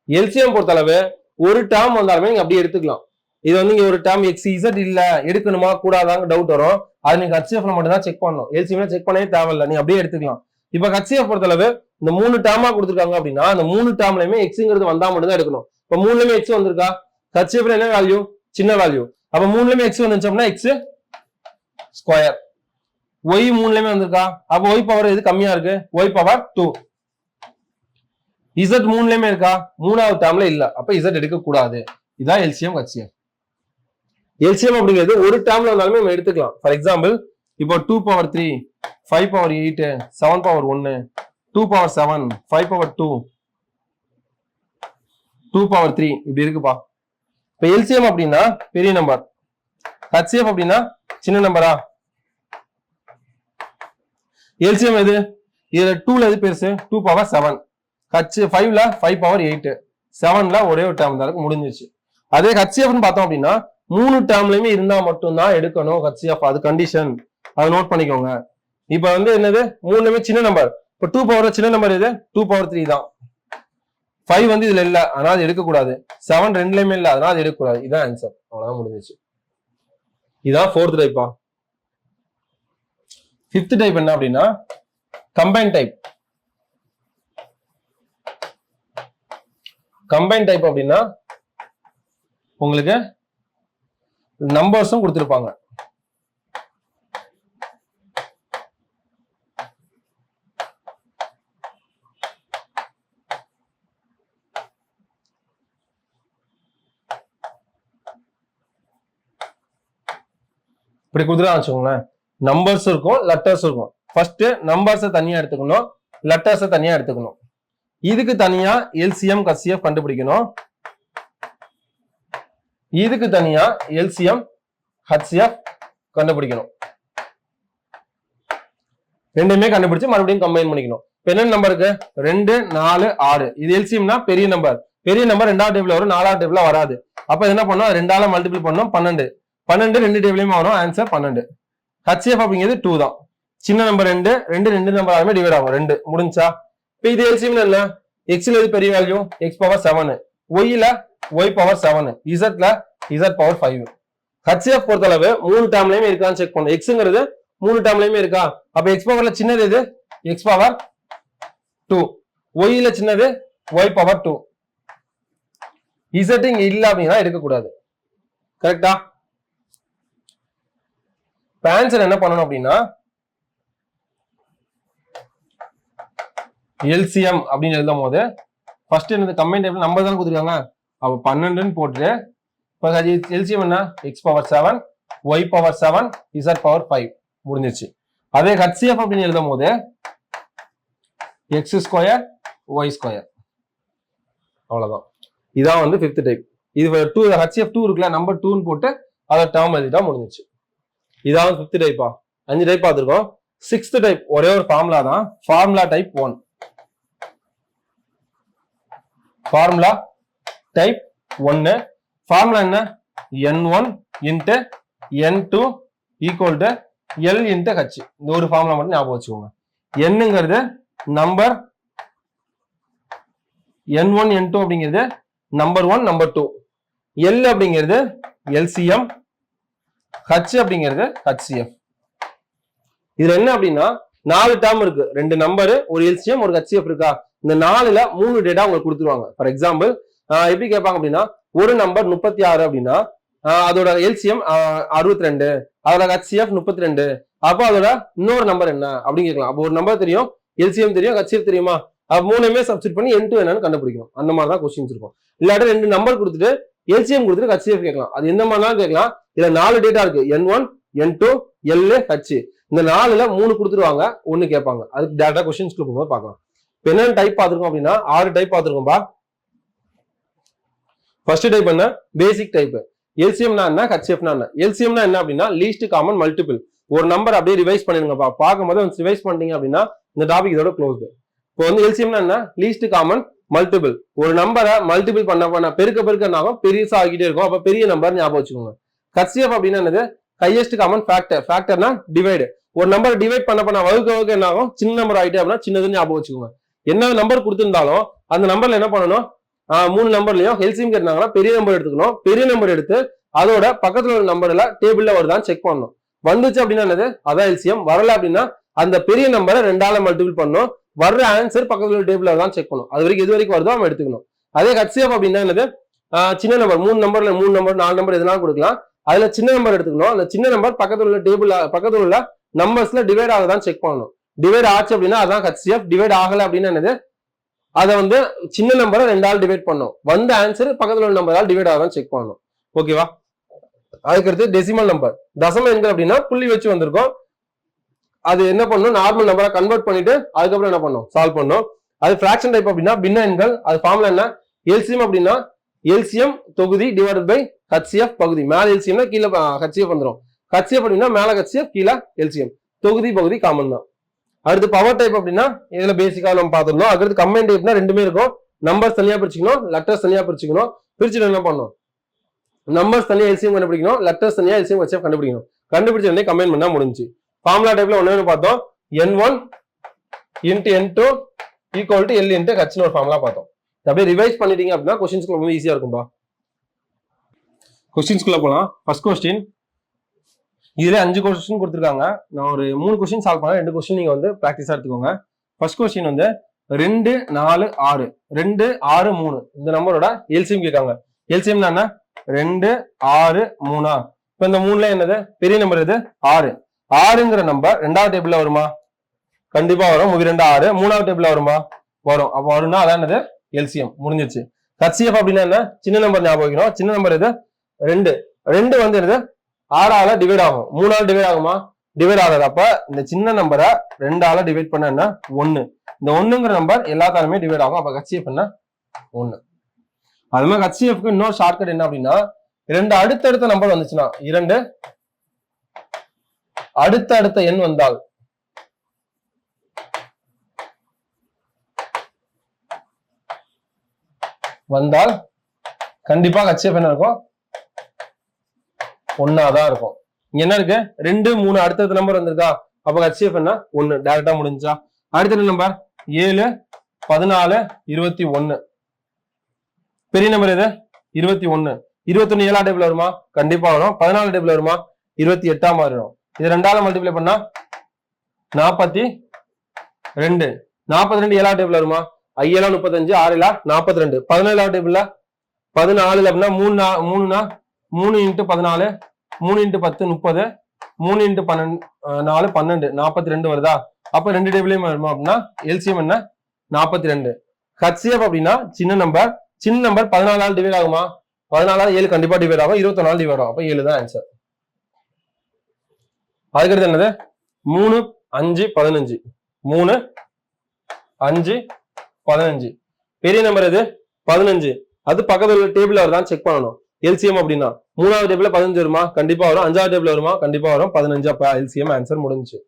எல்சிஎம் பொறுத்தளவு ஒரு டேர்ம் வந்தாலுமே நீங்க அப்படியே எடுத்துக்கலாம். இது வந்து இங்க ஒரு டேர்ம் எக்ஸ் இசட் இல்ல, எடுக்கணுமா கூடாதாங்க டவுட் வரும். அது நீங்க ஹெச்சிஎஃப்ல மட்டும் தான் செக் பண்ணணும். எல்சிஎம்ல செக் பண்ணவே தேவையில்லை, நீங்க அப்படியே எடுத்துக்கலாம். இப்ப ஹெச்சிஎஃப் பொறுத்தளவு இந்த 3 டேர்மா கொடுத்துருக்காங்க அப்படின்னா அந்த 3 டேர்ம்லயுமே எக்ஸ்ங்கிறது வந்தா மட்டும் தான் எடுக்கணும். இப்ப 3லயுமே எக்ஸ் வந்திருக்கா? ஹெச்சிஎஃப்ல என்ன வேல்யூ? சின்ன வேல்யூ. அப்ப 3லயுமே எக்ஸ் வந்துச்சோம்னா x². ஒய் 3லயுமே வந்திருக்கா? அப்ப ஒய் பவர் எது கம்மியா இருக்கு? y⁴2. இசட் 3லயுமே இருக்கா? 3வது டேர்ம்ல இல்ல, அப்ப இசட் எடுக்க கூடாது. இதான் எல்சிஎம் ஹெச்சிஎஃப். எல்சிஎம் அப்படிங்கிறது ஒரு டேர்ம்ல வந்தாலுமே நம்ம எடுத்துக்கலாம். ஃபார் எக்ஸாம்பிள் இப்போ 2⁴3, 5⁴8, 7⁴1, 2⁴7, 5⁴2, 2⁴3 இப்படி இருக்குப்பா. இப்ப எல்சிஎம் அப்படின்னா பெரிய நம்பர், ஹெச்சிஎஃப் அப்படின்னா சின்ன நம்பரா? எல்சிஎம் எது? இதுல 2ல எது பெருசு? 2⁴7.5ல 5⁴8, 7ல ஒரே ஒரு டேர்ம் தான் முடிஞ்சிச்சு. அதே ஹெச்சிஎஃப் பார்த்தோம் அப்படின்னா 3 டேர்ம்லயுமே இருந்தா மட்டும்தான் எடுக்கணும் ஹெச்சிஎஃப். அது கண்டிஷன், அதை நோட் பண்ணிக்கோங்க. இப்ப வந்து என்னது? 3லயுமே சின்ன நம்பர். இப்ப 2 சின்ன நம்பர் எது? 2⁴3 தான். 5 வந்து இதுல இல்ல, அதனால அது எடுக்கக்கூடாது. 7 ரெண்டுலயுமே இல்ல, அதனால அது எடுக்கக்கூடாது. இதான் ஆன்சர். அவ்வளவுதான் முடிஞ்சிச்சு. இதான் ஃபோர்த் டைப்பா. ஃபிஃப்த் டைப் என்ன அப்படின்னா கம்பைன் டைப். கம்பைன் டைப் அப்படின்னா உங்களுக்கு நம்பர்ஸும் கொடுத்திருப்பாங்க. இப்படி கொடுத்துட்டா வச்சுக்கோங்களேன், நம்பர்ஸ் இருக்கும், லெட்டர்ஸ் இருக்கும். ஃபர்ஸ்ட் நம்பர்ஸை தனியா எடுத்துக்கணும், லெட்டர்ஸை தனியா எடுத்துக்கணும். இதுக்கு தனியா எல்சிஎம் ஹெச்சிஎஃப் கண்டுபிடிக்கணும். இதுக்கு தனியா எல்சிஎம் ஹெச்சிஎஃப் கண்டுபிடிக்கணும். ரெண்டுமே கண்டுபிடிச்சு மறுபடியும் கம்பைன் பண்ணிக்கணும். இப்ப என்ன நம்பருக்கு? 2, 4, 6. இது எல்சிஎம்னா பெரிய நம்பர். பெரிய நம்பர் 2வது டேபிள்ல வரும், 4வது டேபிள்ல வராது. அப்ப என்ன பண்ணோம்? 2ஆல மல்டிபிள் பண்ணோம், 12. 12 2 டேபிளையும் வரும், ஆன்சர் 12. ஹெச்சிஎஃப் அப்படிங்கிறது 2 தான். சின்ன நம்பர் 2 நம்பர் ஆகுமே டிவைட் ஆகும், 2 முடிஞ்சா. இப்ப இது எல்சிஎம் என்ன? எக்ஸ்ல எது பெரிய value? x⁴7, ஒய்ல y⁴7, இசட்ல z⁴5. HCF பொறுத்தளவு 3 டேர்ம்லயுமே இருக்கான்னு செக் பண்ணணும். எக்ஸ்ங்கிறது 3 டேர்ம்லயுமே இருக்கா? அப்ப x⁴ சின்னது எது? x⁴2. ஒய்ல சின்னது y⁴2. இசட் இங்க இல்ல அப்படின்னா எடுக்கக்கூடாது. கரெக்டா? ஆன்சர் என்ன பண்ணணும் அப்படின்னா எல்சிஎம் அப்படின்னு எழுதும் போது ஃபர்ஸ்ட் என்னது? கம்பைன் டைப்ல நம்பர் தான் கொடுத்துருக்காங்க. அப்ப 12ன்னு போட்டு எல்சிஎம் என்ன? x⁴7, y⁴7, z⁴5 முடிஞ்சிச்சு. அதே ஹெச்சிஎஃப் அப்படின்னு எழுதும் போது x², y². அவ்வளவுதான். இதான் வந்து 5th டைப். இது 2 ஹெச்சிஎஃப் 2 இருக்குல்ல, நம்பர் 2ன்னு போட்டு அதை டேர்ம் எழுதிட்டா முடிஞ்சிச்சு. இதான் 5th டைப்பா. 5 டைப் பார்த்துருக்கோம். 6th டைப் ஒரே ஒரு ஃபார்முலா தான். Formula type 1. Formula type 1. Formula என்ன? n1 into n2 equal to l into h. இந்த ஒரு ஃபார்முலா மட்டும் ஞாபகம் வச்சுக்கோங்க. என்னங்கிறது நம்பர், n1 n2 அப்படிங்கிறது நம்பர் 1 நம்பர் 2. l அப்படிங்கிறது எல்சிஎம், ஹச் அப்படிங்கிறது HCF. இதுல என்ன அப்படின்னா 4 டேர்ம் இருக்கு, 2 நம்பரு, ஒரு LCM, ஒரு HCF இருக்கா. இந்த 4ல 3 டேட்டா உங்களுக்கு கொடுத்துருவாங்க. ஃபார் எக்ஸாம்பிள் எப்படி கேட்பாங்க அப்படின்னா, ஒரு நம்பர் 36 அப்படின்னா அதோட LCM 62, அதோட HCF 32. அப்போ அதோட இன்னொரு நம்பர் என்ன அப்படின்னு கேட்கலாம். அப்போ ஒரு நம்பர் தெரியும், LCM தெரியும், HCF தெரியுமா, அப்ப 3மே சப்ஸ்டிட் பண்ணி N2 என்னன்னு கண்டுபிடிக்கணும். அந்த மாதிரி தான் கொஸ்டின்ஸ் இருக்கும். இல்லாட்டி 2 நம்பர் கொடுத்துட்டு LCM கொடுத்துட்டு HCF கேட்கலாம். அது எந்த மாதிரிலாம் கேட்கலாம். இதுல 4 டேட்டா இருக்கு, N1, N2, L, H. இந்த 4ல 3 கொடுத்துருவாங்க, 1 கேட்பாங்க. அதுக்கு டேரக்டா கொஸ்டின்ஸ்க்கு போகும்போது பார்க்கலாம். இப்போ என்னென்ன டைப் பார்த்துருக்கோம் அப்படின்னா 6 டைப் பார்த்துருக்கோம்பா. ஃபர்ஸ்ட் டைப் என்ன, பேசிக் டைப். எல்சிஎம்னா என்ன, ஹெச்எஃப்னா என்ன. எல்சிஎம்னா என்ன அப்படின்னா லீஸ்ட் காமன் மல்டிபிள். ஒரு நம்பர் அப்படியே ரிவைஸ் பண்ணிருங்கப்பா. பார்க்கும்போது ரிவைஸ் பண்ணிட்டீங்க அப்படின்னா இந்த டாபிக் இதோட க்ளோஸ்டு. இப்போ வந்து எல்சிஎம்னா என்ன, லீஸ்ட் காமன் மல்டிபிள். ஒரு நம்பரை மல்டிபிள் பண்ண பெருக்க பெருசா ஆகிட்டே இருக்கும். அப்ப பெரிய நம்பர் ஞாபகம் வச்சுக்கோங்க. ஹெச்எஃப் அப்படின்னா என்னது, ஹையஸ்ட் காமன் ஃபேக்டர். ஃபேக்டர்னா டிவைடு. ஒரு நம்பர் டிவைட் பண்ண வகுக்க என்ன ஆகும், சின்ன நம்பர் ஆகிட்டே அப்படின்னா சின்னதுன்னு ஞாபகம் வச்சுக்கோங்க. என்ன நம்பர் கொடுத்திருந்தாலும் அந்த நம்பர்ல என்ன பண்ணணும், 3 நம்பர்லயும் எல்சிஎம் கேட்டாங்கன்னா பெரிய நம்பர் எடுத்துக்கணும். பெரிய நம்பர் எடுத்து அதோட பக்கத்துல உள்ள நம்பர்ல டேபிள்ல வருதான்னு செக் பண்ணணும். வந்துச்சு அப்படின்னா என்னது, அதான் எல்சிஎம். வரல அப்படின்னா அந்த பெரிய நம்பரை 2ஆல மல்டிபிள் பண்ணணும். வர்ற ஆன்சர் பக்கத்துல உள்ள டேபிள்ல தான் செக் பண்ணணும். அது வரைக்கும் எது வரைக்கும் வருதோ நம்ம எடுத்துக்கணும். அதே ஹெச்எஃப் அப்படின்னா என்னது, சின்ன நம்பர் 3 நம்பர்ல 3 நம்பர் 4 நம்பர் எதனாலும் கொடுக்கலாம். அதுல சின்ன நம்பர் எடுத்துக்கணும். அந்த சின்ன நம்பர் பக்கத்துல உள்ள டேபிள் பக்கத்துல உள்ள நம்பர்ஸ்ல டிவைட் ஆகுதான் செக் பண்ணணும். டிவைட் ஆச்சு அப்படின்னா அதான் ஹெச்எஃப். டிவைட் ஆகல அப்படின்னா என்னது, அதை வந்து சின்ன நம்பரை 2ஆல் டிவைட் பண்ணும். வந்த ஆன்சர் பக்கத்துல உள்ள நம்பரால் டிவைட் ஆகுதான் செக் பண்ணணும். ஓகேவா. அதுக்கடுத்து டெசிமல் நம்பர், தசம எண்கள் அப்படின்னா புள்ளி வச்சு வந்திருக்கும். அது என்ன பண்ணும், நார்மல் நம்பரை கன்வெர்ட் பண்ணிட்டு அதுக்கப்புறம் என்ன பண்ணும், சால்வ் பண்ணும். அது ஃபிராக்ஷன் டைப் அப்படின்னா பின்ன எண்கள். அது ஃபார்முலா என்ன, எல்சிஎம் அப்படின்னா எல்சிஎம் தொகுதி டிவைடட் பை ஹெச்சிஎஃப் பகுதி. மேல எல்சிஎம்னா கீழே ஹெச்சிஎஃப் வந்துடும். ஹெச்சிஎஃப் அப்படின்னா மேல ஹெச்சிஎஃப் கீழே எல்சிஎம். தொகுதி பகுதி காமன் தான். அடுத்து பவர் டைப் அப்படின்னா இதுல பேசிக்கா நம்ம பார்த்துருந்தோம். அடுத்து கம்பைன் டைப்னா 2மே இருக்கும். நம்பர்ஸ் தனியா பிரிச்சுக்கணும், லெட்டர்ஸ் தனியா பிரிச்சுக்கணும். பிரிச்சுட்டு என்ன பண்ணணும், நம்பர்ஸ் தனியா எல்சிஎம் கண்டுபிடிக்கணும், லெட்டர்ஸ் தனியா எல்சிஎம் ஹெச்எஃப் கண்டுபிடிக்கணும். கண்டுபிடிச்ச உடனே கம்பைன் பண்ணா முடிஞ்சு. ஃபார்முலா டைப்ல ஒன்னு பார்த்தோம், N1 into N2 equal to L into H ஒரு ஃபார்முலா பார்த்தோம். அப்படியே ரிவைஸ் பண்ணிட்டீங்க அப்படின்னா கொஸ்டின்ஸ்க்கு ரொம்ப ஈஸியா இருக்கும்பா. கொஸ்டின்ஸ்குள்ள போலாம். ஃபர்ஸ்ட் கொஸ்டின், இதுல 5 கொஸ்டின் கொடுத்துருக்காங்க. நான் ஒரு 3 கொஸ்டின் சால்வ் பண்ணேன். 2 கொஸ்டின் நீங்க வந்து பிராக்டிஸா எடுத்துக்கோங்க. ஃபர்ஸ்ட் கொஸ்டின் வந்து 2 4 6 2 6 3 இந்த நம்பரோட எல்சிஎம் கேட்காங்க. எல்சிஎம்னா என்ன, 2 6 3. இப்ப இந்த 3ல என்னது, பெரிய நம்பர் எது, 6. 6ங்கிற நம்பர் 2வது டேபிள்ல வருமா, கண்டிப்பா வரும். 2 6. 3வது டேபிள்ல வருமா, வரும். அப்ப வரும்னா அதான் என்னது, எல்சிஎம். முடிஞ்சிருச்சு. ஹெச்சிஎஃப் அப்படின்னா என்ன, சின்ன நம்பர் ஞாபகம் வைக்கணும். சின்ன நம்பர் எது, 2. 2 வந்து என்னது, 6ஆல டிவைட் ஆகும். 3ஆல டிவைட் ஆகுமா, டிவைட் ஆகாது. அப்ப இந்த சின்ன நம்பரை 2ஆல டிவைட் பண்ண என்ன, 1. இந்த 1ங்கிற நம்பர் எல்லாத்தாலுமே டிவைட் ஆகும். அப்ப ஹெச்சிஎஃப் என்ன, 1. அது மாதிரி ஹெச்சிஎஃப்க்கு இன்னொரு ஷார்ட்கட் என்ன அப்படின்னா, 2 அடுத்தடுத்த நம்பர் வந்துச்சுன்னா, 2 அடுத்த எண் வந்தால் கண்டிப்பா ஹெச்சிஎஃப் என்ன இருக்கும், 1ஆதான் இருக்கும். இங்க என்ன இருக்கு, 2 3 அடுத்தடுத்த நம்பர் வந்திருக்கா. அப்ப ஹெச்சிஎஃப் என்ன, 1. டைரக்டா முடிஞ்சா. அடுத்த நம்பர் 7 14 21. பெரிய நம்பர் எது, 21. 21 7ஆம் டேபிள் வருமா, கண்டிப்பா வரும். 14 டேபிள் வருமா, 28ஆம் மாறிடும். இது 2ஆல மல்டிப்ளை பண்ணா 42. 42 7ஆம் டேபிள் வருமா, 5 35 6 42. 17ஆம் டேபிள்ல 14 அப்படின்னா 3 இன்ட்டு 14 3 இன்ட்டு 10 30 3 இன்ட்டு 4 12 42 வருதா. அப்ப 2 டேபிளையும் வருமா அப்படின்னா எல்சிஎம் என்ன, 42. ஹெச்சிஎஃப் அப்படின்னா சின்ன நம்பர் 14ஆல் டிவைட் ஆகுமா, 14ஆல் 7 கண்டிப்பா டிவைட் ஆகும். 21ஆல் டிவைட் ஆகும். அப்ப 7 தான் ஆன்சர். அதுக்கடுத்து என்னது, 3 5 15. 3 5 15. பெரிய நம்பர் எது, 15. அது பக்கத்துல உள்ள டேபிள் வருதான் செக் பண்ணணும். எல்சிஎம் அப்படின்னா 3வது டேபிள்ல 15 வருமா, கண்டிப்பா வரும். 5வது டேபிள் வருமா, கண்டிப்பா வரும். 15. அப்ப எல்சிஎம் ஆன்சர் முடிஞ்சு.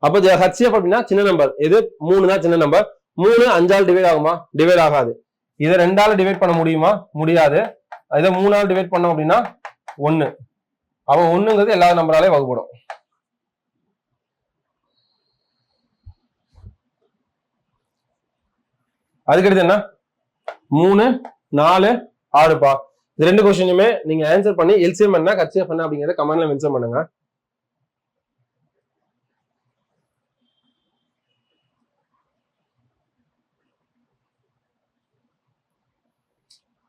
அப்ப ஹெச்சிஎஃப் அப்படின்னா சின்ன நம்பர் எது, 3 தான் சின்ன நம்பர். 3 5ஆல் டிவைட் ஆகுமா, டிவைட் ஆகாது. இதை 2ஆல டிவைட் பண்ண முடியுமா, முடியாது. இதை 3ஆல் டிவைட் பண்ணோம் அப்படின்னா 1. அப்ப 1ங்கிறது எல்லா நம்பராலே வகுப்படும். அதுக்கடுத்து என்ன, 3 4 6பா. இது 2 கொஸ்டினுமே நீங்க ஆன்சர் பண்ணி எல்சிஎம் என்ன ஹெச்சிஎஃப் என்ன அப்படிங்கறத கமெண்ட்ல மென்ஷன் பண்ணுங்க.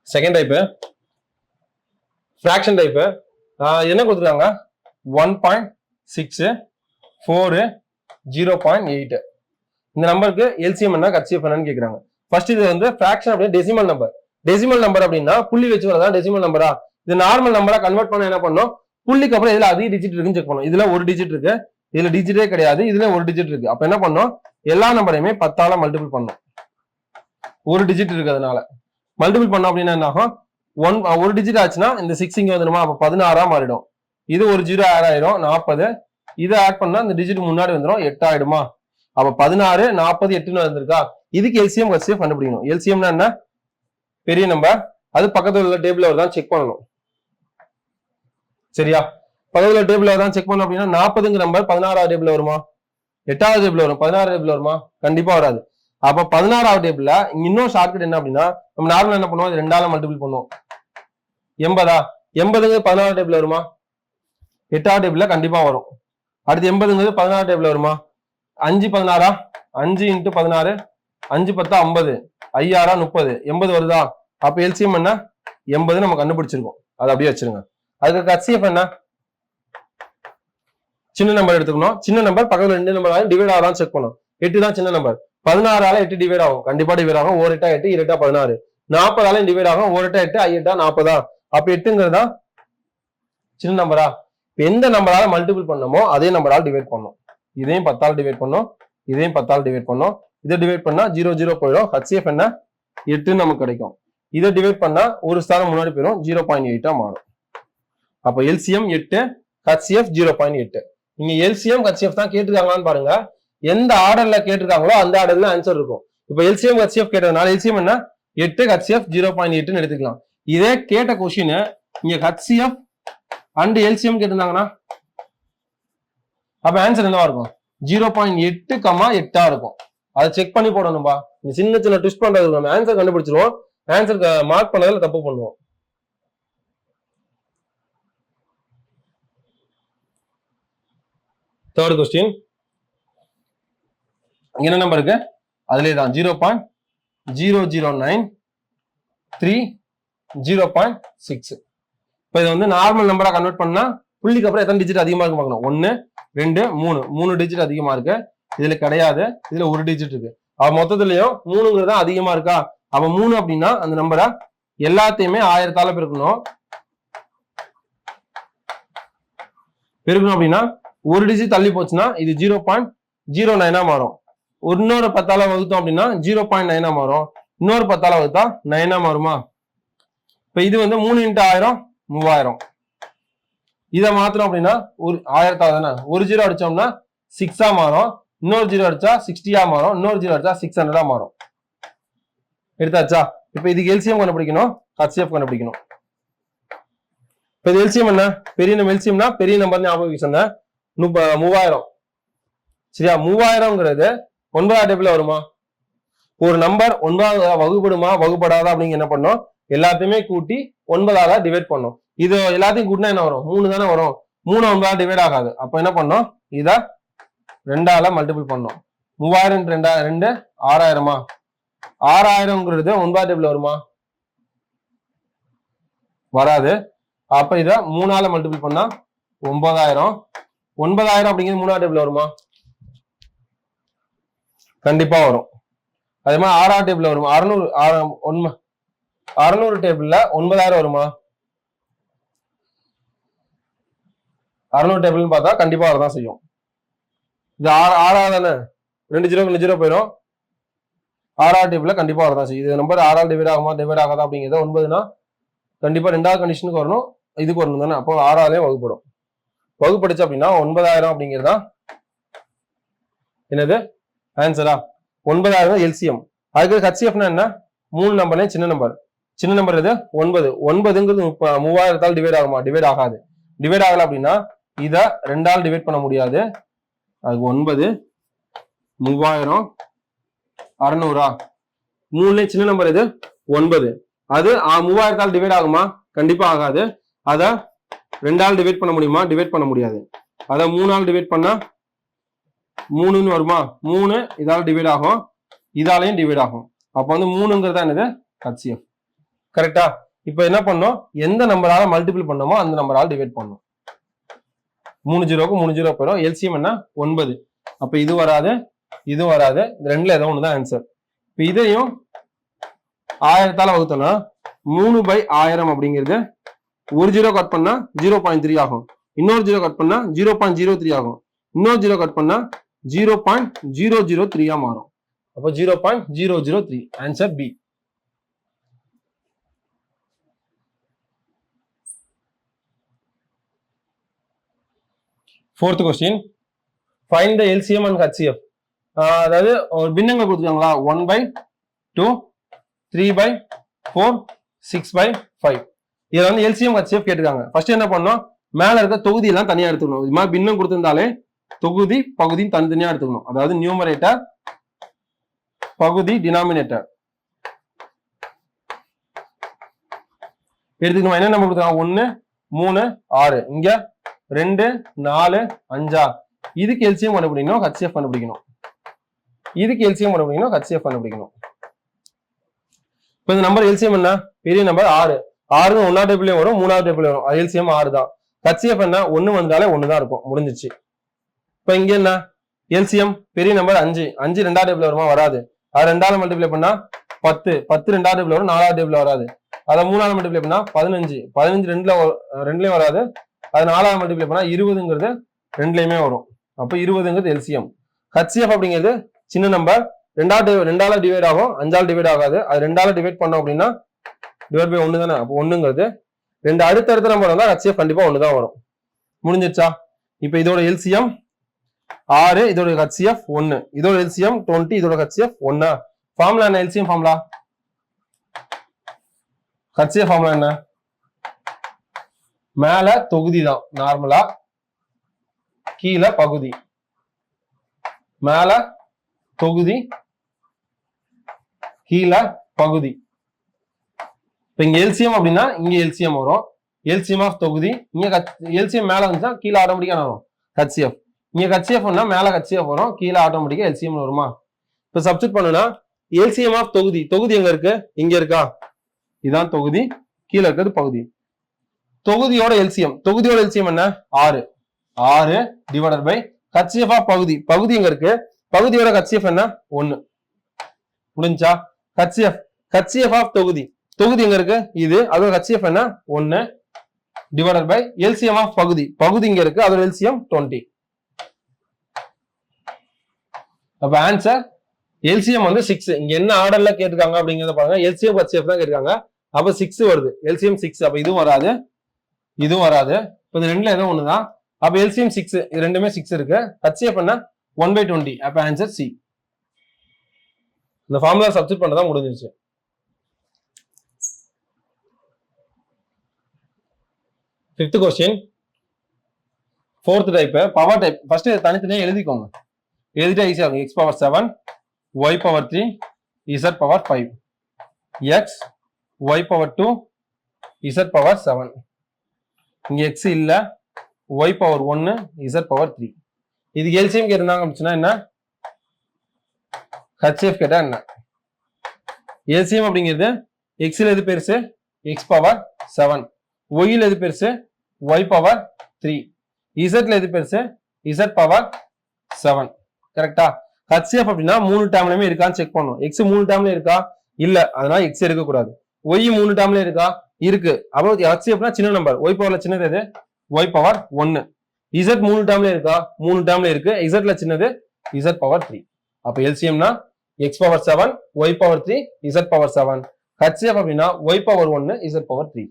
Second type fraction type. என்ன கொடுத்துருக்காங்க 1.6 4 0.8. இந்த நம்பருக்கு எல்சிஎம் என்ன ஹெச்சிஎஃப் என்னன்னு கேக்குறாங்க. ஃபர்ஸ்ட் இது வந்து ஃபிராக்ஷன் அப்படியே டெசிமல் நம்பர். டெசிமல் நம்பர் அப்படின்னா புள்ளி வச்சு வரதா டெசிமல் நம்பரா. இது நார்மல் நம்பரா கன்வெர்ட் பண்ண என்ன பண்ணணும், புள்ளிக்கு அப்புறம் இதுல அதிக டிஜிட் இருக்குன்னு செக் பண்ணணும். இதுல ஒரு டிஜிட் இருக்கு, இதுல டிஜிட்டே கிடையாது, இதுல ஒரு டிஜிட் இருக்கு. அப்ப என்ன பண்ணணும், எல்லா நம்பரையுமே 10ஆல மல்டிபிள் பண்ணணும். ஒரு டிஜிட் இருக்கிறதுனால மல்டிபிள் பண்ணோம் அப்படின்னா என்ன ஆகும், ஒரு டிஜிட் ஆச்சுன்னா இந்த 6 இங்க வந்துடுமா, அப்ப 16ஆ மாறிடும். இது ஒரு 0 ஆட் ஆயிடும் 40. இதை ஆட் பண்ணா இந்த டிஜிட் முன்னாடி வந்துடும் 8 ஆயிடுமா. அப்ப 16 40 8ன்னு வந்திருக்கா. இதுக்கு எல்சிஎம் ஹெச்சிஎஃப் கண்டுபிடிக்கணும். எல்சிஎம்னா என்ன, பெரிய நம்பர், அது பக்கத்துல உள்ள டேபிள்ல தான் செக் பண்ணணும். சரியா, பக்கத்துல டேபிள்ல தான் செக் பண்ணணும் அப்படின்னா 40ங்கிற நம்பர் 16ஆவது டேபிள்ல வருமா, 8ஆவது டேபிள்ல வரும், 16ஆவது டேபிள்ல வருமா, கண்டிப்பா வராது. அப்ப 16ஆவது டேபிள்ல இன்னும் ஷார்ட்கட் என்ன அப்படின்னா, நம்ம நார்மலா என்ன பண்ணுவோம், 2ஆல மல்டிபிள் பண்ணுவோம். 80 16ஆவது டேபிள்ல வருமா, 8ஆவது டேபிள்ல கண்டிப்பா வரும். அடுத்து 80ங்கிறது 16ஆவது டேபிள்ல வருமா, 5 16 5 × 16 5 10 50 5 6 30 80 வருதா. அப்ப எல்சிஎம் என்ன 80 நம்ம கண்டுபிடிச்சிருக்கோம். அதை அப்படியே வச்சிருங்க. அதுக்கு ஹெச்சிஎஃப் என்ன, சின்ன நம்பர் எடுத்துக்கணும். சின்ன நம்பர் பக்கத்துல 2 நம்பர் டிவைட் ஆகலாம் செக் பண்ணணும். 8 தான் சின்ன நம்பர். 16ஆல 8 டிவைட் ஆகும், கண்டிப்பா டிவைட் ஆகும். 1 8 8 2 16. 40ஆல டிவைட் ஆகும், 1 8 8 8 40. அப்ப 8ங்கிறதா சின்ன நம்பரா. எந்த நம்பரால மல்டிபிள் பண்ணமோ அதே நம்பரால் டிவைட் பண்ணும். இதையும் 10ஆல் டிவைட் பண்ணும், இதையும் 10ஆல் டிவைட் பண்ணும். இதை டிவைட் பண்ணா 0 0 போயிடும். ஹெச்சிஎஃப் என்ன 8 நமக்கு கிடைக்கும். இதை டிவைட் பண்ணா ஒரு ஸ்தானம் முன்னாடி போயிடும், 0.8 மாறும். அப்ப எல்சிஎம் 8, ஹெச்சிஎஃப் 0.8. நீங்க எல்சிஎம் ஹெச்சிஎஃப் தான் கேட்டிருக்காங்களான்னு பாருங்க. எந்த ஆர்டர்ல கேட்டிருக்காங்களோ அந்த ஆர்டர்ல ஆன்சர் இருக்கும். இப்ப எல்சிஎம் ஹெச்சிஎஃப் கேட்டதுனால எல்சிஎம் என்ன 8, ஹெச்சிஎஃப் 0.8ன்னு எடுத்துக்கலாம். இதே கேட்ட கொஸ்டின் இங்க ஹெச்சிஎஃப் அண்ட் எல்சிஎம் கேட்டிருந்தாங்கன்னா அப்ப ஆன்சர் என்னவா இருக்கும், 0.8, 8 இருக்கும். அதை செக் பண்ணி போடணும்பா. சின்ன சின்ன ட்விஸ்ட் பண்றது நம்ம ஆன்சர் கண்டுபிடிச்சிருவோம், ஆன்சர் மார்க் பண்ணதுல தப்பு பண்ணுவோம். தேர்ட் கொஸ்டின் என்ன நம்பர் இருக்கு, அதுல தான் 0.0093 0.6. இப்ப இது வந்து நார்மல் நம்பரா கன்வெர்ட் பண்ணா புள்ளிக்கு அப்புறம் எத்தனை டிஜிட் அதிகமா இருக்கு பார்க்கணும். 1 2 3 3 டிஜிட் அதிகமா இருக்கு. இதுல கிடையாது, இதுல ஒரு டிஜிட் இருக்கு. அவ மொத்தத்திலயும் 3ங்கிறது அதிகமா இருக்கா. அப்ப 3 அப்படின்னா அந்த நம்பரை எல்லாத்தையுமே 1000ஆல பெருக்கணும். அப்படின்னா ஒரு டிஜிட் தள்ளி போச்சுன்னா இது 0.09 மாறும். இன்னொரு 10ஆல வகுத்தோம் அப்படின்னா 0.9 மாறும். இன்னொரு 10ஆல வகுத்தா 9 மாறுமா. இப்ப இது வந்து 3 × 1000 3000. இதை மாத்திரம் அப்படின்னா ஒரு 1000 தானே, ஒரு 0 அடிச்சோம்னா 6ஆ மாறும். இன்னொரு 0 அடிச்சா 60ஆ மாறும். இன்னொரு 0 அடிச்சா 600ஆ மாறும். எடுத்தாச்சா. இப்ப இதுக்கு எல்சிஎம் கண்டுபிடிக்கணும், ஹெச்சிஎஃப் கண்டுபிடிக்கணும். இப்ப இது எல்சிஎம் என்ன, பெரிய நம்பர். எல்சிஎம்னா பெரிய நம்பர் ஞாபகம் சொன்னேன், 3000. சரியா, 3000ங்கிறது 9ஆவது டேபிள்ல வருமா. ஒரு நம்பர் 9ஆவது வகுப்படுமா வகுப்படாதா அப்படிங்க என்ன பண்ணோம், எல்லாத்தையுமே கூட்டி 9ஆல டிவைட் பண்ணோம். இது எல்லாத்தையும் கூட்டினா என்ன வரும், 3 தானே வரும். 3 9ஆல டிவைட் ஆகாது. அப்ப என்ன பண்ணோம், இத 2ஆல மல்டிபிள் பண்ணோம். 3000 2 6000மா. 6000ங்கிறது 9ஆவது டேபிள்ல வருமா, வராது. அப்ப இத 3ஆல மல்டிபிள் பண்ணா 9000. 9000 அப்படிங்கிறது 3ஆவது டேபிள்ல வருமா, கண்டிப்பா வரும். அதே மாதிரி 6ஆவது டேபிள்ல வருமா, 600 டேபிள்ல 9000 வருமா, 600 டேபிள்னு பார்த்தா கண்டிப்பா வரதான் செய்யும். இது 6ஆவது தானே, 2 0 போயிடும். 6ஆவது டேபிள்ல கண்டிப்பா வரதான் செய்யும். இது நம்பர் 6ஆல் டிவைட் ஆகுமா டிவைட் ஆகாதா அப்படிங்கிறது 9னா கண்டிப்பா 2வது கண்டிஷனுக்கு வரணும், இதுக்கு வரணும் தானே. அப்போ 6ஆலே வகுப்படும். வகுப்படுச்சு அப்படின்னா 9000 அப்படிங்கிறதா என்னது ஆன்சரா. 9000 எல்சிஎம். அதுக்கு ஹெச்சிஎஃப்னா என்ன, 3 நம்பர்ல சின்ன நம்பர். சின்ன நம்பர் இது 9. 9ங்கிறது 3000ஆல் டிவைட் ஆகுமா, டிவைட் ஆகாது. டிவைட் ஆகல அப்படின்னா இத 2ஆல் டிவைட் பண்ண முடியாது. அதுக்கு 9 3000 600. 3 சின்ன நம்பர் இது 9. அது 3000ஆல் டிவைட் ஆகுமா, கண்டிப்பா ஆகாது. அதை 2ஆல் டிவைட் பண்ண முடியுமா? டிவைட் பண்ண முடியாது. அதை 3ஆல் டிவைட் பண்ணா 3ன்னு வருமா? 3 இதால டிவைட் ஆகும், இதாலையும் டிவைட் ஆகும். அப்ப வந்து 3ங்கிறதா என்னது? HCF. கரெக்டா? இப்ப என்ன பண்ணோம்? எந்த நம்பரால மல்டிபிள் பண்ணோமோ அந்த நம்பரால் டிவைட் பண்ணோம். 3 0க்கு 3 0 போயிடும். எல்சிஎம் என்ன? 9. அப்ப இது வராது, இது வராது. இது ரெண்டுல ஏதோ ஒண்ணுதான் ஆன்சர். இப்ப இதையும் 1000ஆல வகுத்தோம்னா 3/1000 அப்படிங்கிறது ஒரு 0 கட் பண்ணா 0.3 ஆகும். இன்னொரு 0 கட் பண்ணா 0.03 ஆகும். இன்னொரு 0 கட் பண்ணா 0.003 மாறும். அப்போ 0.003. Answer B. Fourth question. Find the LCM and HCF. அதாவது ஒரு பின்னங்கள் கொடுத்துருக்காங்களா? 1/2, 3/4, 6/5. இதை வந்து LCM HCF கேட்டிருக்காங்க. ஃபர்ஸ்ட் என்ன பண்ணோம்? மேல இருக்க தொகுதி எல்லாம் தனியா எடுத்துக்கணும். இது மாதிரி பின்னம் கொடுத்திருந்தாலே தொகுதி பகுதியும் தனித்தனியா எடுத்துக்கணும். அதாவது நியூமரேட்டர், பகுதி, டினாமினேட்டர் எடுத்துக்கணும். என்ன நம்பர் கொடுத்துருக்காங்க? 1 3 6. இங்க 2 4 5. இதுக்கு எல்சிஎம் கண்டுபிடிக்கணும், HCF கண்டுபிடிக்கணும். இதுக்கு எல்சிஎம் கண்டுபிடிக்கணும், HCF கண்டுபிடிக்கணும். இப்ப இந்த நம்பர் எல்சிஎம் என்ன? பெரிய நம்பர் 6. 6 1ஆவது டேபிள்லயும் வரும், 3ஆவது டேபிள்லயும் வரும். அது எல்சிஎம் 6 தான். HCF என்ன? 1 வந்தாலே 1 தான் இருக்கும், முடிஞ்சிச்சு. இப்ப இங்க என்ன? எல்சிஎம் பெரிய நம்பர் 5. 5 2ஆவது டேபிள் வருமா? வராது. அது 2ஆல மல்டிப்ளை பண்ணா 10. 10 2ஆவது டேபிள் வரும், 4ஆவது டேபிள் வராது. அதை 3ஆல மல்டிப்ளை பண்ணா 15. 15 ரெண்டுலயும் வராது. அது 4ஆல மல்டிப்ளை பண்ணா 20ங்கிறது ரெண்டுலயுமே வரும். அப்ப 20ங்கிறது எல்சிஎம். HCF அப்படிங்கிறது சின்ன நம்பர், 2ஆல டிவைட் ஆகும், 5ஆல டிவைட் ஆகாது. அது 2ஆல டிவைட் பண்ணோம் அப்படின்னா டிவைட் பை 1 தானே. அப்போ 1ங்கிறது 2 அடுத்தடுத்த நம்பர் வந்தா HCF கண்டிப்பா 1 தான் வரும். முடிஞ்சிருச்சா? இப்ப இதோட எல்சிஎம் 6, இதோட HCF 1, இதோட எல்சிஎம் 20, இதோட HCF 1. ஃபார்முலா என்ன? எல்சிஎம் ஃபார்முலா, HCF ஃபார்முலா என்ன? மேல தொகுதி தான் நார்மலா, கீழே பகுதி. மேல தொகுதி, கீழே பகுதி. இப்ப இங்க எல்சிஎம் அப்படின்னா இங்க எல்சிஎம் வரும், எல்சிஎம் ஆஃப் தொகுதி. இங்க எல்சிஎம் மேல வந்துச்சா கீழே ஆட்டோமேட்டிக்கா வரும் HCF. இங்க HCF மேல HCF வரும், கீழே ஆட்டோமேட்டிக்கா எல்சிஎம் வருமா? இப்ப சப்ஸ்டிட் பண்ணுனா எல்சிஎம் ஆஃப் தொகுதி, தொகுதி எங்க இருக்கு? இங்க இருக்கா? இதான் தொகுதி, கீழே இருக்கிறது பகுதி. தொகுதியோட எல்சிஎம், தொகுதியோட எல்சிஎம் என்ன? 6. 6 டிவைடட் பை HCF ஆஃப் பகுதி, பகுதி எங்க இருக்கு? பகுதியோட HCF என்ன? 1. முடிஞ்சா? HCF ஆஃப் தொகுதி, தொகுதி எங்க இருக்கு? இது. அதோட HCF என்ன? 1 டிவைடட் பை எல்சிஎம் ஆஃப் பகுதி, பகுதி இங்க இருக்கு, அதோட எல்சிஎம் 20. அப்ப ஆன்சர் எல்சிஎம் வந்து 6. இங்க என்ன ஆர்டர்ல கேட்டிருக்காங்க அப்படிங்கறத பாருங்க. எல்சிஎம் HCF தான் கேட்டிருக்காங்க. அப்ப 6 வருது, எல்சிஎம் 6. அப்ப இதுவும் வராது, இதுவும் வராது. இப்ப இது ரெண்டுல ஏதோ ஒண்ணுதான். அப்ப எல்சிஎம் 6, இது ரெண்டுமே 6 இருக்கு. HCF என்ன? 1/20. அப்ப ஆன்சர் சி. இந்த ஃபார்முலா சப்ஸ்டிட் பண்ணதான் முடிஞ்சிருச்சு. Fifth question, fourth type, power type. First தனித்தனியா எழுதிக்கோங்க, எழுதிட்டா ஈஸியா இருக்கும். x power 7, y power 3, z power 5, x y power 2, z power 7. இங்க x இல்ல, y பவர் 1, z பவர் 3. இதுக்கு எல்சிஎம் கேட்டிருந்தாங்க அப்படின்னா என்ன? HCF கேட்டா என்ன? எல்சிஎம் அப்படிங்கிறது x ல எது பெருசு? x power 7. y ல எது பெருசு? y power 3. z ல எது பெருசு? z power 7. கரெக்டா? HCF அப்படின்னா 3 டேர்ம்லயுமே இருக்கான்னு செக் பண்ணும். x 3 டேர்ம்ல இருக்கா? இல்ல, அதனால x எடுக்க கூடாது. y 3 டேர்ம்ல இருக்கா? இருக்கு. அப்போ HCFனா சின்ன நம்பர், y பவர்ல சின்னது எது? y power 1. z 3 டேர்ம்ல இருக்கா? 3 டேர்ம்ல இருக்கு. z ல சின்னது z பவர் 3. அப்ப எல்சிஎம்னா x power 7, y power 3, z power 7. HCF அப்படின்னா y பவர் 1, z பவர் 3.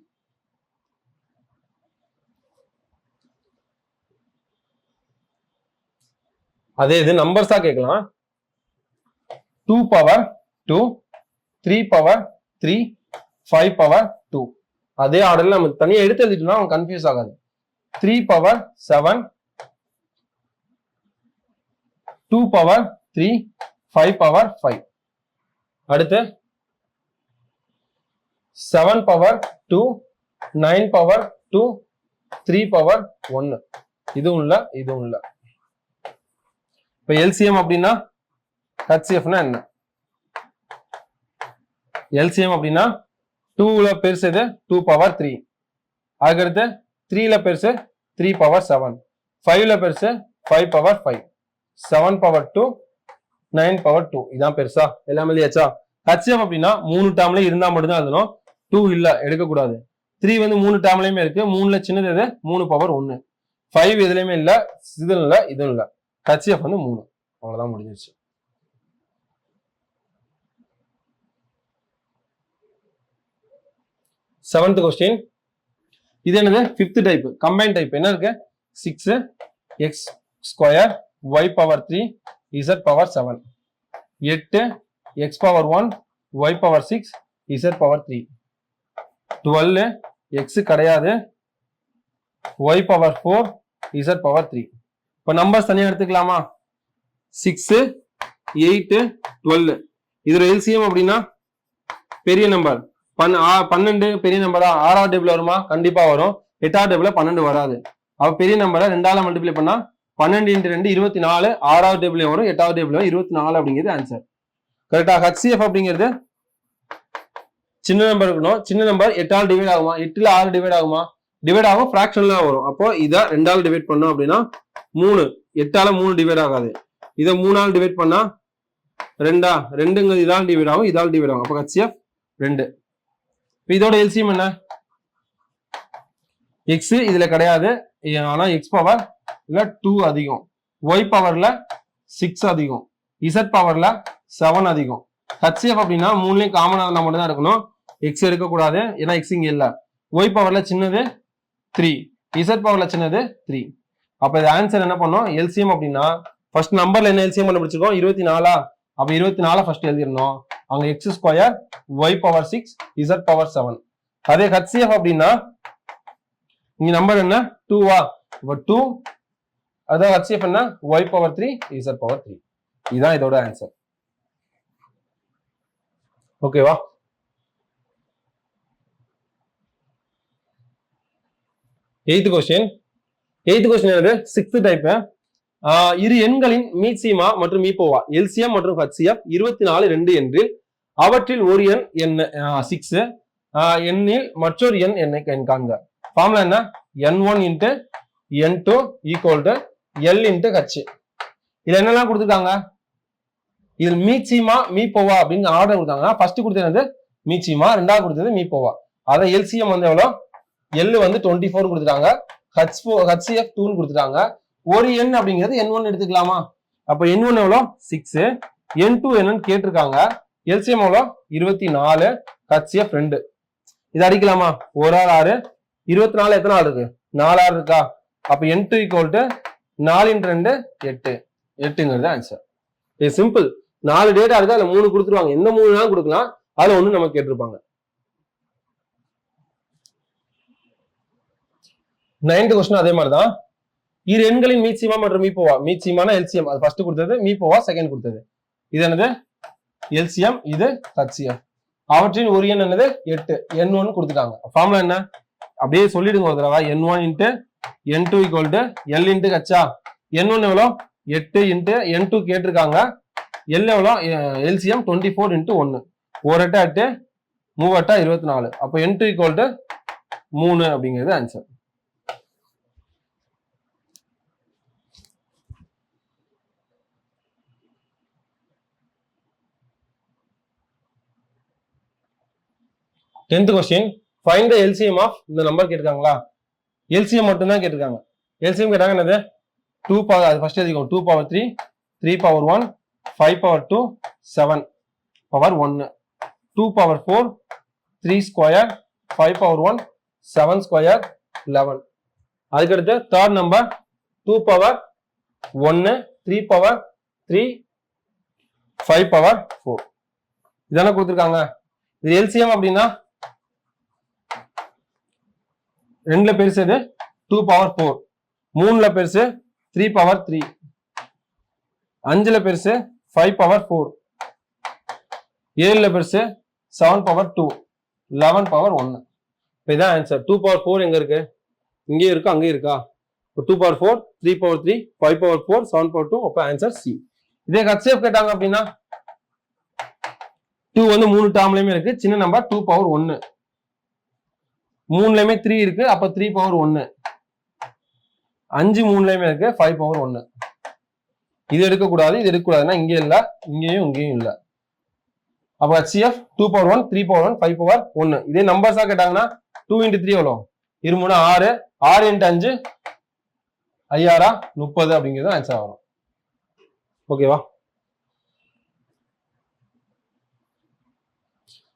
அதே இது நம்பர்ஸா கேட்கலாம். 2 பவர் 2, 3 பவர் 3, 5 பவர் 2. அதே ஆர்டர்ல நம்ம தனியா எடுத்து எழுதிட்டோம்னா அவங்க கன்ஃபியூஸ் ஆகாது. 3 பவர் 7, 2 பவர் 3, 5 பவர் 5. அடுத்து 7 பவர் 2, 9 பவர் 2 3 பவர் 1 இதுவும் இல்ல இதுவும் இல்ல. இப்ப எல்சிஎம் அப்படின்னா ஹெச்சிஎஃப்னா என்ன? எல்சிஎம் அப்படின்னா 2ல பெருசு எது 2 பவர் 3, அதுக்கடுத்து 3ல பெருசு 3 பவர் 7, 5ல பெருசு 5 பவர் 5, 7 பவர் 2 9 பவர் 2 இதான் பெருசா? எல்லாமே இல்லையாச்சா? ஹெச்சிஎஃப் அப்படின்னா 3 டேர்ம்ல இருந்தா மட்டும்தான் எழுதணும். 2 இல்ல எடுக்கக்கூடாது. 3 வந்து 3 டேர்ம்லயுமே இருக்கு. 3ல சின்னது எது 3 பவர் 1, 5 எதுலயுமே இல்ல, இதுவும் இல்ல இதுவும் இல்ல. ஹெச்சிஎஃப் வந்து 3. அவ்வளவுதான் முடிஞ்சிருச்சு. Seventh question. இது என்னது? Fifth type combine type. என்ன இருக்கு? 6x square y power 3 z power 7, 8x power 1 y power 6 z power 3, 12 x கிடையாது y பவர் 4 z பவர் 3. இப்போ நம்பர்ஸ் தனியா எடுத்துக்கலாமா? 6 8 12 இதோட எல்சிஎம் அப்படின்னா பெரிய நம்பர் 12 பெரிய நம்பரா? 6வது டேபிள் வருமா? கண்டிப்பா வரும். 8வது டேபிள்ல 12 வராது. அப்ப பெரிய நம்பரை 2ஆல மல்டிப்ளை பண்ணா 12 × 2 24. 6வது டேபிள் வரும், 8வது டேபிள் 24 அப்படிங்கிறது ஆன்சர். கரெக்டா? ஹெச்சிஎஃப் அப்படிங்கிறது சின்ன நம்பர் இருக்கணும். சின்ன நம்பர் 8ஆல் டிவைட் ஆகுமா? 8ல 6 டிவைட் ஆகுமா? டிவைட் ஆகும், ஃபிராக்ஷன்ல வரும். அப்போ இதை 2ஆல் டிவைட் பண்ணோம் அப்படின்னா 3, 8ஆல 3 டிவைட் ஆகாது. இதை 3ஆல் டிவைட் பண்ணா 2 2ங்கிறது இதால் டிவைட் ஆகும், இதால் டிவைட் ஆகும். அப்போ ஹெச்சிஎஃப் 2. இதோட எல்சிஎம் என்ன? எக்ஸ் இதுல கிடையாது, ஆனா எக்ஸ் பவர் 2 அதிகம், ஒய் பவர்ல 6 அதிகம், இசட் பவர்ல 7 அதிகம். ஹெச்சிஎஃப் அப்படின்னா 3லயும் காமனா இருந்தா மட்டும் தான் இருக்கணும். எக்ஸ் எடுக்கக்கூடாது, ஏன்னா எக்ஸ் இங்க இல்ல. ஒய் பவர்ல சின்னது 3, இசட் பவர்ல சின்னது 3. அப்ப இது ஆன்சர் என்ன பண்ணும்? எல்சிஎம் அப்படின்னா ஃபர்ஸ்ட் நம்பர்ல என்ன எல்சிஎம் கண்டுபிடிச்சிருக்கோம்? 24. அப்ப 24 ஃபர்ஸ்ட் எழுதிடணும். அங்க X square Y power 6 Z power 7. அதே ஹெச்சிஎஃப் அப்படின்னா இங்க நம்பர் என்ன? 2வா? அப்ப 2 அதான் ஹெச்சிஎஃப் என்ன? Y power 3 Z power 3. இதுதான் இதோட ஆன்சர். ஓகேவா? எய்த் கொஸ்டின் என்னது? Sixth type. இரு எண்களின் மீட்சிமா மற்றும் மீப்போவா எல்சிஎம் மற்றும் ஹெச்சிஎஃப் 24 2 என்று அவற்றில் ஒரு எண் என்ன 6 எண்ணில் மற்றொரு எண் என்னை காண்க. ஃபார்முலா என்ன? n1 × n2 = l × h. இதுல என்னெல்லாம் கொடுத்துருக்காங்க? இதில் மீச்சிமா மீப்போவா அப்படின்னு ஆர்டர் கொடுத்தாங்க. ஃபர்ஸ்ட் கொடுத்தது மீச்சிமா, ரெண்டாவது கொடுத்தது மீப்போவா. அதை எல்சிஎம் வந்து எவ்வளோ? எல் வந்து 24 கொடுத்துட்டாங்க, ஹெச்சிஎஃப் 2 கொடுத்துட்டாங்க. ஒரு எண் அப்படிங்கிறது n1 எடுத்துக்கலாமா? அப்ப n1 எவ்வளோ? 6, n2 என்னன்னு கேட்டிருக்காங்க. எல்சிஎம் எவ்வளோ? 24, ஹெச்சிஎஃப் 2. இது அடிக்கலாமா? 1 6 6, 24 எத்தனை ஆள் இருக்கு? 4 6 இருக்கா? அப்ப n2 = 4 × 2 8. 8ங்கிறது ஆன்சர். இது சிம்பிள். 4 டேட்டா இருக்கு, அதுல 3 கொடுத்துருவாங்க. எந்த 3 வேணாலும் கொடுக்கலாம், அதுல ஒண்ணு நம்ம கேட்டிருப்பாங்க. 9th கொஸ்டின் அதே மாதிரிதான். இரு எண்களின் மீச்சிமா மற்றும் மீப்போவா. மீச்சிமான எல்சிஎம் அது ஃபர்ஸ்ட் கொடுத்தது, மீப்போவா செகண்ட் கொடுத்தது. இது என்னது? எல்சிஎம், இது ஹெச்சிஎஃப். அவற்றின் ஒரு எண் என்னது? 8, n1 கொடுத்துட்டாங்க. ஃபார்முலா என்ன? அப்படியே சொல்லிடுங்க ஒரு தடவை. n1 × n2 = l × h. n1 எவ்வளோ? 8 × n2 கேட்டிருக்காங்க. l எவ்வளோ? எல்சிஎம் 24 × 1. 1 8 8, 3 8 24. அப்போ n2 = 3 அப்படிங்கிறது answer. Tenth question. Find the LCM of இந்த நம்பர் கேட்டிருக்காங்களா? எல்சிஎம் மட்டும் தான் கேட்டிருக்காங்க. எல்சிஎம் கேட்டாங்க என்னது? 2 பவர், அது ஃபர்ஸ்ட் எழுதிக்கோ. 2 power 3, 3 power 1, 5 power 2, 7 power 1, 2 power 4, 3 square, 5 power 1, 7 square 11. அதுக்கடுத்து third number 2 power 1, 3 power 3, 5 power 4. இதான கொடுத்துருக்காங்க. இது எல்சிஎம் அப்படின்னா 2ல பெருசு 2 பவர் 4, 3ல பெருசு 3 பவர் 3, 5ல பெருசு 5 பவர் 4, 7ல பெருசு 7 பவர் 2, 11 பவர் 1. இப்போ இதான் ஆன்சர். 2 பவர் 4 எங்க இருக்கு? இங்கேயும் இருக்கா, அங்கேயும் இருக்கா? இப்போ 2 பவர் 4, 3 பவர் 3, 5 பவர் 4, 7 பவர் 2. அப்போ ஆன்சர் சி. இதே ஹெச்சிஎஃப் கேட்டாங்க அப்படின்னா 2 வந்து 3 டேர்ம்லயுமே இருக்கு. சின்ன நம்பர் 2 பவர் 1. 3லயுமே 3 இருக்கு. அப்ப 3 பவர் 1. 5 3லயுமே இருக்கு. 5 பவர் 1. இது எடுக்கக்கூடாது, இது எடுக்கக்கூடாதுன்னா இங்கே இல்ல, இங்கேயும் இங்கேயும் இல்ல. அப்ப HCF 2 பவர் 1, 3 பவர் 1, 5 பவர் 1. இதே நம்பர்ஸா கேட்டாங்கன்னா 2 into 3 எவ்வளோ? 2 3 6, 6 into 5 ஐயாரா 30 அப்படிங்கிறது ஆன்சர் வரும். ஓகேவா?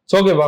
ஓகேவா?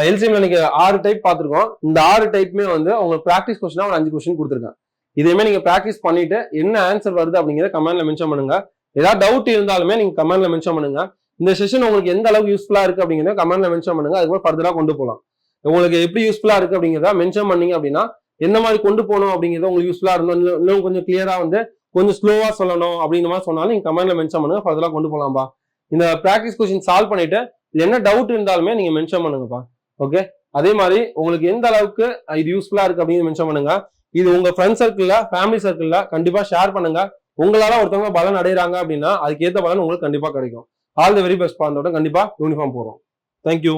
எல்சிஎம்ல நீங்க 6 டைப் பார்த்துருக்கோம். இந்த 6 டைப்புமே வந்து உங்களுக்கு ப்ராக்டிஸ் கொஸ்டினா ஒரு 5 கொஸ்டின் கொடுத்துருக்கேன். இதேமே நீங்க ப்ராக்டிஸ் பண்ணிட்டு என்ன ஆன்சர் வருது அப்படிங்கிறத கமெண்ட்ல மென்ஷன் பண்ணுங்க. ஏதாவது டவுட் இருந்தாலுமே நீங்க கமெண்ட்ல மென்ஷன் பண்ணுங்க. இந்த செஷன் உங்களுக்கு எந்த அளவுக்கு யூஸ்ஃபுல்லா இருக்கு அப்படிங்கிறத கமெண்ட்ல மென்ஷன் பண்ணுங்க. அதுக்கு ஃபர்தரா கொண்டு போகலாம். உங்களுக்கு எப்படி யூஸ்ஃபுல்லா இருக்கு அப்படிங்கிறத மென்ஷன் பண்ணீங்க அப்படின்னா எந்த மாதிரி கொண்டு போகணும் அப்படிங்கிறத உங்களுக்கு யூஸ்ஃபுல்லா இருந்தோம், இன்னும் கொஞ்சம் கிளியரா வந்து கொஞ்சம் ஸ்லோவா சொல்லணும் அப்படிங்கிற மாதிரி சொன்னாலும் நீங்க கமெண்ட்ல மென்ஷன் பண்ணுங்க. ஃபர்தரா கொண்டு போகலாம்பா. இந்த ப்ராக்டிஸ் கொஸ்டின் சால்வ் பண்ணிட்டு என்ன டவுட் இருந்தாலுமே நீங்க மென்ஷன் பண்ணுங்கப்பா. ஓகே, அதே மாதிரி உங்களுக்கு எந்த அளவுக்கு இது யூஸ்ஃபுல்லா இருக்கு அப்படின்னு மென்ஷன் பண்ணுங்க. இது உங்க ஃப்ரெண்ட் சர்க்கிள்ல, ஃபேமிலி சர்க்கிள்ல கண்டிப்பா ஷேர் பண்ணுங்க. உங்களால ஒருத்தவங்க பலன் அடைகிறாங்க அப்படின்னா அதுக்கு ஏற்ற பலன் உங்களுக்கு கண்டிப்பா கிடைக்கும். All the very best. கண்டிப்பா யூனிஃபார்ம் போறோம். தேங்க்யூ.